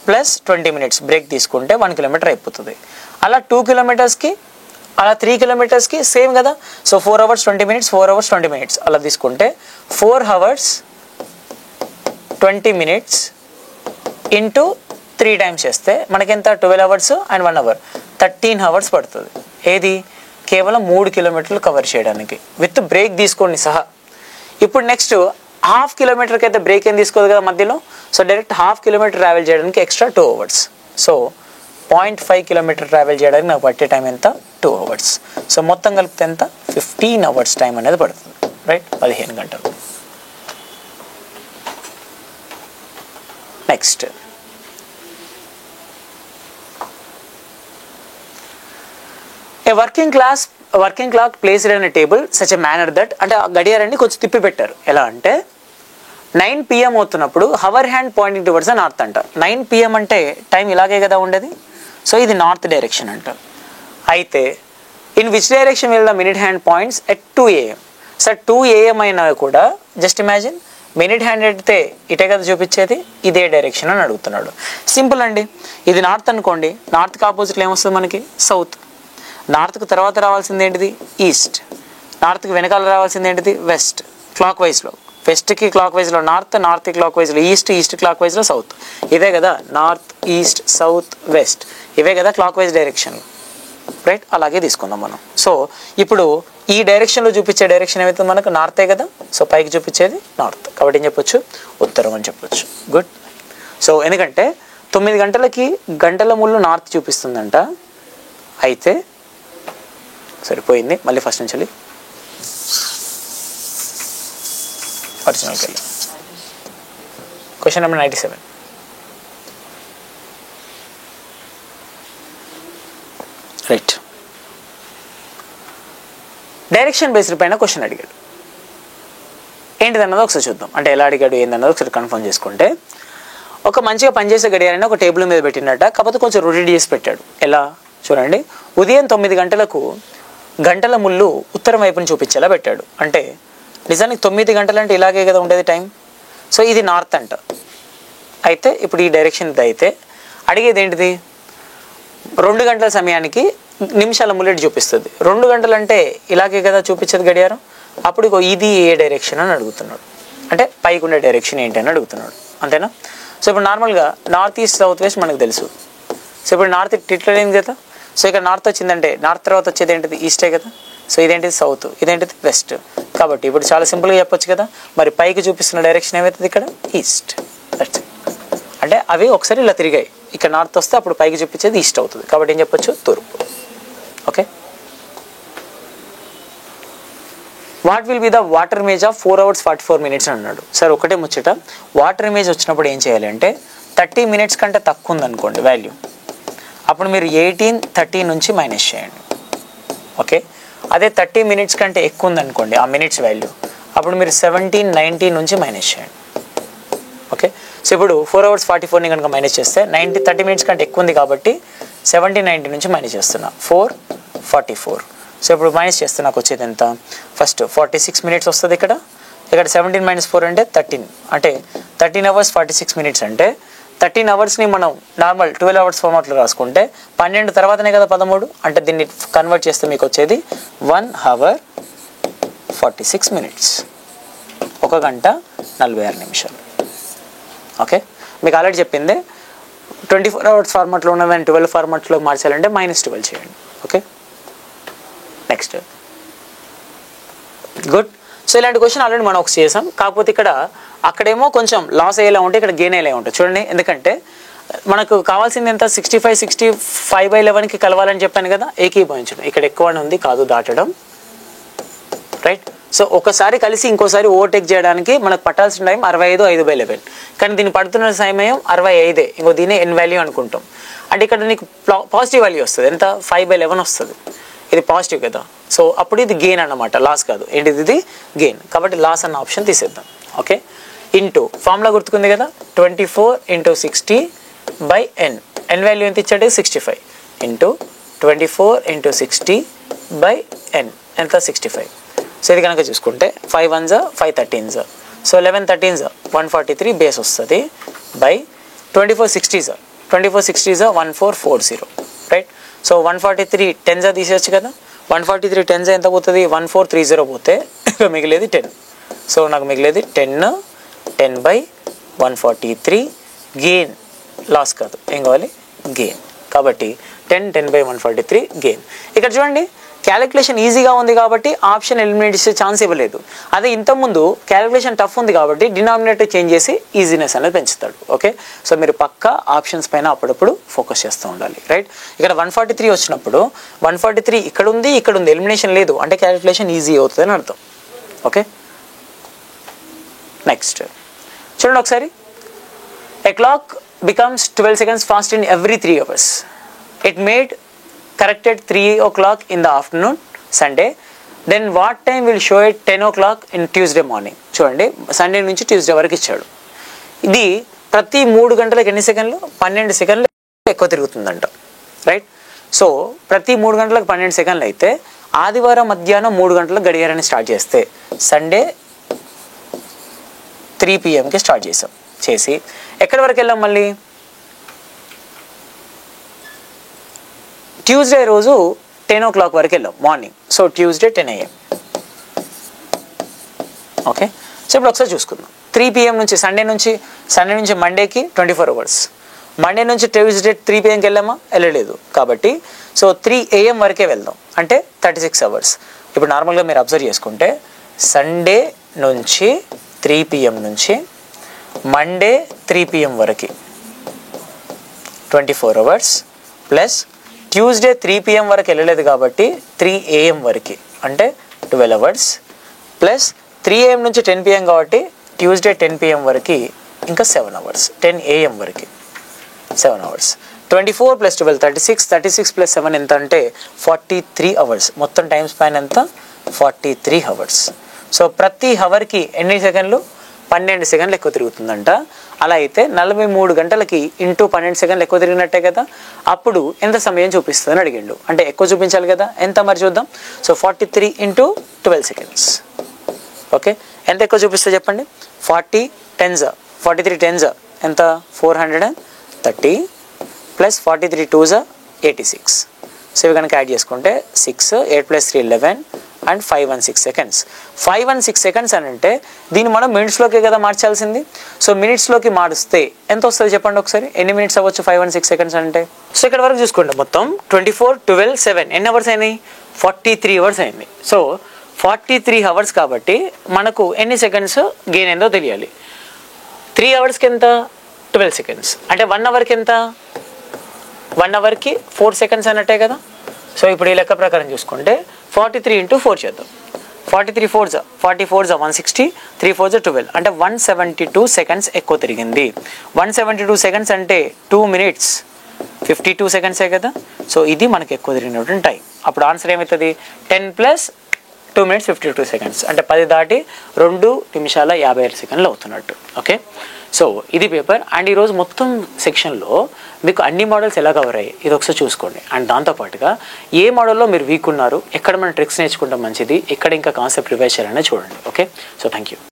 ప్లస్ 20 minutes బ్రేక్ తీసుకుంటే 1 కిలోమీటర్ అయిపోతుంది. అలా 2 kilometersకి అలా 3 kilometersకి సేమ్ కదా. So 4 hours 20 minutes 4 hours 20 minutes అలా తీసుకుంటే 4 hours 20 minutes ఇంటూ 3 times చేస్తే మనకెంత 12 hours and 1 hour 13 hours పడుతుంది. ఏది కేవలం 3 kilometers కవర్ చేయడానికి విత్ బ్రేక్ తీసుకోండి సహా. ఇప్పుడు నెక్స్ట్ హాఫ్ కిలోమీటర్కి అయితే బ్రేక్ ఏం తీసుకోదు కదా మధ్యలో, so direct half kilometer travel చేయడానికి extra 2 hours. So 0.5 kilometer travel చేయడానికి నాకు పట్టే టైం ఎంత 2 hours. సో మొత్తం కలిపితే ఎంత 15 hours టైం అనేది పడుతుంది, రైట్, 15 గంటలు. Next A working clock placed in a table such a manner that, అంటే ఆ గడియారాన్ని కొంచెం తిప్పి పెట్టారు. ఎలా అంటే 9 PM అవుతున్నప్పుడు hour hand pointing towards the north అంట. 9 PM అంటే టైం ఇలాగే కదా ఉండేది, సో ఇది నార్త్ డైరెక్షన్ అంట. అయితే in which direction will the minute hand points at 2 AM. Sir 2 AM అయినా కూడా జస్ట్ ఇమాజిన్ మినిట్ హ్యాండ్ అయితే ఇటే కదా చూపించేది, ఇదే డైరెక్షన్ అని అడుగుతున్నాడు. సింపుల్ అండి, ఇది నార్త్ అనుకోండి, నార్త్కి ఆపోజిట్లో ఏమొస్తుంది మనకి సౌత్. నార్త్కి తర్వాత రావాల్సింది ఏంటిది ఈస్ట్, నార్త్కి వెనకాల రావాల్సింది ఏంటిది వెస్ట్. క్లాక్ వైజ్లో వెస్ట్కి క్లాక్ వైజ్లో నార్త్, నార్త్కి క్లాక్ వైజ్లో ఈస్ట్ క్లాక్ వైజ్లో సౌత్. ఇదే కదా నార్త్ ఈస్ట్ సౌత్ వెస్ట్, ఇవే కదా క్లాక్ వైజ్ డైరెక్షన్, రైట్. అలాగే తీసుకుందాం మనం. సో ఇప్పుడు ఈ డైరెక్షన్లో చూపించే డైరెక్షన్ ఏమైతే మనకు నార్తే కదా, సో పైకి చూపించేది నార్త్, కాబట్టి ఏం చెప్పొచ్చు ఉత్తరం అని చెప్పొచ్చు. గుడ్. సో ఎందుకంటే 9 గంటలకి గంటల ముళ్ళు నార్త్ చూపిస్తుందంట. అయితే సరిపోయింది, మళ్ళీ ఫస్ట్ నుంచి వెళ్ళి ఒరిజినల్కి వెళ్ళి question number 97. Right, direction based పైన క్వశ్చన్ అడిగాడు. ఏంటిదన్నది ఒకసారి చూద్దాం, అంటే ఎలా అడిగాడు ఏందన్నది ఒకసారి కన్ఫర్మ్ చేసుకుంటే, ఒక మంచిగా పనిచేసే గడియారాన్ని ఒక టేబుల్ మీద పెట్టినట్ట, కాకపోతే కొంచెం రొటేట్ చేసి పెట్టాడు. ఎలా చూడండి, ఉదయం 9 గంటలకు గంటల ముళ్ళు ఉత్తరం వైపుని చూపించేలా పెట్టాడు. అంటే నిజానికి 9 గంటలు అంటే ఇలాగే కదా ఉండేది టైం, సో ఇది నార్త్ అంట. అయితే ఇప్పుడు ఈ డైరెక్షన్ ఇది అయితే అడిగేది ఏంటిది 2 గంటల సమయానికి నిమిషాల ముల్లెట్ చూపిస్తుంది. 2 గంటలు అంటే ఇలాగే కదా చూపించేది గడియారం. అప్పుడు ఇది ఏ డైరెక్షన్ అని అడుగుతున్నాడు, అంటే పైకి ఉండే డైరెక్షన్ ఏంటి అని అడుగుతున్నాడు, అంతేనా. సో ఇప్పుడు నార్మల్గా నార్త్ ఈస్ట్ సౌత్ వెస్ట్ మనకు తెలుసు. సో ఇప్పుడు నార్త్ ఇట్లలేదు కదా, సో ఇక్కడ నార్త్ వచ్చిందంటే నార్త్ తర్వాత వచ్చేది ఏంటిది ఈస్టే కదా, సో ఇదేంటిది సౌత్, ఇదేంటిది వెస్ట్. కాబట్టి ఇప్పుడు చాలా సింపుల్గా చెప్పొచ్చు కదా, మరి పైకి చూపిస్తున్న డైరెక్షన్ ఏమవుతుంది ఇక్కడ ఈస్ట్. That's it. అంటే అవి ఒకసారి ఇలా తిరిగాయి, ఇక్కడ నార్త్ వస్తే అప్పుడు పైకి చూపించేది ఈస్ట్ అవుతుంది, కాబట్టి ఏం చెప్పొచ్చు తూర్పు. Okay, what will be the water image of 4 hours 44 minutes అన్నాడు. సార్ ఒకటే ముచ్చట, వాటర్ ఇమేజ్ వచ్చినప్పుడు ఏం చేయాలి అంటే 30 minutes కంటే తక్కువ ఉందనుకోండి వాల్యూ, అప్పుడు మీరు 18 30 నుంచి మైనస్ చేయండి. ఓకే, అదే 30 minutes కంటే ఎక్కువ ఉందనుకోండి ఆ మినిట్స్ వాల్యూ, అప్పుడు మీరు 17 90 నుంచి మైనస్ చేయండి. ఓకే, సో ఇప్పుడు 4 hours 44ని కనుక మైనస్ చేస్తే 30 minutes కంటే ఎక్కువ ఉంది కాబట్టి 17 90 నుంచి మైనస్ చేస్తున్నా 4 44. సో ఇప్పుడు మైనస్ చేస్తే నాకు వచ్చేది ఎంత, ఫస్ట్ 46 minutes వస్తుంది ఇక్కడ 17 - 4 అంటే 13, అంటే 13 hours 46 minutes అంటే 13 hoursని మనం నార్మల్ 12 hours ఫార్మాట్లో రాసుకుంటే 12 తర్వాతనే కదా 13, అంటే దీన్ని కన్వర్ట్ చేస్తే మీకు వచ్చేది 1 hour 46 minutes, 1 గంట 46 నిమిషాలు. ఓకే, మీకు ఆల్రెడీ చెప్పింది 24 hours ఫార్మాట్లో ఉన్నదాన్ని 12 ఫార్మాట్లో మార్చాలంటే -12 చేయండి. Okay, next. గుడ్. సో ఇలాంటి క్వశ్చన్ ఆల్రెడీ మనం ఒకసారి చేసాం, కాకపోతే ఇక్కడ అక్కడేమో కొంచెం లాస్ అయ్యేలా ఉంటే ఇక్కడ గెయిన్ అయ్యేలా ఉంటుంది చూడండి. ఎందుకంటే మనకు కావాల్సింది ఎంత 65/11కి కలవాలని చెప్పాను కదా, ఏకీభవించడం. ఇక్కడ ఎక్కువ ఉంది కాదు దాటడం, రైట్. సో ఒకసారి కలిసి ఇంకోసారి ఓవర్టేక్ చేయడానికి మనకు పట్టాల్సిన టైం 65/5/11, కానీ దీన్ని పడుతున్న సమయం 65. ఇంకో దీన్ని ఎన్ వాల్యూ అనుకుంటాం. అంటే ఇక్కడ నీకు పాజిటివ్ వాల్యూ వస్తుంది, ఎంత 5/11 వస్తుంది. ఇది పాజిటివ్ కదా, సో అప్పుడు ఇది గెయిన్ అన్నమాట, లాస్ కాదు. ఏంటిది? ఇది గెయిన్. కాబట్టి లాస్ అన్న ఆప్షన్ తీసేద్దాం. ఓకే. ఇంటూ ఫార్ములా గుర్తుకుంది కదా, 24 × 60/n. ఎన్ వాల్యూ ఎంత ఇచ్చాడు? 65 ఇంటూ 24 × 60/n ఎంత? 65. సో ఇది కనుక చూసుకుంటే 5 1s 5 13s, so 11 13s 143 base వస్తుంది by 24 60s 1440, right. So 143 10s తీసేయచ్చు కదా, 143 10s ఎంత పోతుంది? 1430 పోతే మిగిలేది 10. సో నాకు మిగిలేది 10/143 గెయిన్, లాస్ కాదు. ఏం కావాలి? గెయిన్. కాబట్టి 10/143 గెయిన్. ఇక్కడ చూడండి, క్యాలిక్యులేషన్ ఈజీగా ఉంది కాబట్టి ఆప్షన్ ఎలిమినేట్ చేసే ఛాన్స్ ఇవ్వలేదు. అదే ఇంతకుముందు క్యాలిక్యులేషన్ టఫ్ ఉంది కాబట్టి డినామినేటర్ చేంజ్ చేసి ఈజీనెస్ అనేది పెంచుతాడు. ఓకే. సో మీరు పక్కా ఆప్షన్స్ పైన అప్పుడప్పుడు ఫోకస్ చేస్తూ ఉండాలి, రైట్. ఇక్కడ 143 వచ్చినప్పుడు 143 ఇక్కడ ఉంది, ఇక్కడ ఉంది, ఎలిమినేషన్ లేదు అంటే క్యాలిక్యులేషన్ ఈజీ అవుతుంది అని అర్థం. ఓకే. నెక్స్ట్ చూడండి ఒకసారి. A clock becomes 12 seconds fast in every 3 hours. It made corrected 3 o'clock in the afternoon Sunday. Then what time will show it 10 o'clock in Tuesday morning? చూడండి, Sunday నుంచి Tuesday వరకు ఇచ్చాడు. ఇది ప్రతి 3 గంటలకు ఎన్ని సెకండ్లు? 12 సెకండ్లు ఎక్కువ తిరుగుతుందంట, రైట్. సో ప్రతి 3 గంటలకు 12 సెకండ్లు అయితే ఆదివారం మధ్యాహ్నం 3 గంటలకు గడియారాన్ని స్టార్ట్ చేస్తే సండే 3 PM స్టార్ట్ చేసి ఎక్కడి వరకు వెళ్ళాం? మళ్ళీ ట్యూస్డే రోజు 10 o'clock వరకు వెళ్ళాం morning. So Tuesday 10 AM. Okay. So ఇప్పుడు ఒకసారి చూసుకుందాం. 3 PM నుంచి సండే నుంచి మండేకి 24 hours. మండే నుంచి ట్యూస్డే 3 PMకి వెళ్ళామా? వెళ్ళలేదు. కాబట్టి సో 3 AM వరకే వెళ్దాం, అంటే 36 hours. ఇప్పుడు నార్మల్గా మీరు అబ్జర్వ్ చేసుకుంటే సండే నుంచి 3 PM నుంచి మండే 3 PM వరకు 24 hours ప్లస్ ట్యూస్డే 3 PM వరకు వెళ్ళలేదు కాబట్టి 3 AM వరకు అంటే 12 hours ప్లస్ 3 AM నుంచి 10 PM కాబట్టి ట్యూస్డే 10 PM వరకు ఇంకా 7 hours. 10 AM వరకు 7 hours. 24 + 12 36 + 7 ఎంత అంటే 43 hours. మొత్తం టైం స్పాన్ ఎంత? 43 hours. సో ప్రతి హవర్కి ఎన్ని సెకండ్లు? 12 సెకండ్లు ఎక్కువ తిరుగుతుందంట. అలా అయితే 43 గంటలకి ఇంటూ 12 సెకండ్లు ఎక్కువ తిరిగినట్టే కదా. అప్పుడు ఎంత సమయం చూపిస్తుందని అడిగిండు, అంటే ఎక్కువ చూపించాలి కదా. ఎంత మరి చూద్దాం. So 43 × 12 seconds. ఓకే. ఎంత ఎక్కువ చూపిస్తే చెప్పండి? 43 10s ఎంత? 430 ప్లస్ 43 2s 86. సో ఇవి కనుక యాడ్ చేసుకుంటే 6 8 + 3 11 అండ్ 516 seconds. 516 seconds అని అంటే దీన్ని మనం మినిట్స్లోకే కదా మార్చాల్సింది. సో మినిట్స్లోకి మారుస్తే ఎంత వస్తుంది చెప్పండి ఒకసారి. ఎన్ని మినిట్స్ అవ్వచ్చు 516 seconds అంటే? సో ఇక్కడ వరకు చూసుకోండి, మొత్తం 24 12 7 ఎన్ని అవర్స్ అయినాయి? 43 hours అయింది. సో 43 hours కాబట్టి మనకు ఎన్ని సెకండ్స్ గెయిన్ అయిందో తెలియాలి. 3 hours ఎంత? 12 seconds. అంటే 1 hourకి ఎంత? 1 hourకి 4 seconds అన్నట్టే కదా. సో ఇప్పుడు ఈ లెక్క ప్రకారం చూసుకుంటే 43 × 4 చేద్దాం. 43 4s 44s 160 3 4s 12 అంటే 172 seconds ఎక్కువ తిరిగింది. 172 seconds అంటే 2 minutes 52 seconds కదా. సో ఇది మనకి ఎక్కువ తిరిగినటువంటి టైం. అప్పుడు ఆన్సర్ ఏమవుతుంది? 10 + 2 minutes 52 seconds అంటే 10 దాటి 2 నిమిషాల 55 సెకండ్లు అవుతున్నట్టు. ఓకే. సో ఇది పేపర్. అండ్ ఈరోజు మొత్తం సెక్షన్లో మీకు అన్ని మోడల్స్ ఎలా కవర్ అయ్యాయి ఇది ఒకసారి చూసుకోండి. అండ్ దాంతోపాటుగా ఏ మోడల్లో మీరు వీక్ ఉన్నారు, ఎక్కడ మన ట్రిక్స్ నేర్చుకుంటాం మంచిది, ఎక్కడ ఇంకా కాన్సెప్ట్ రివైజ్ చేయాలనే చూడండి. ఓకే. So thank you.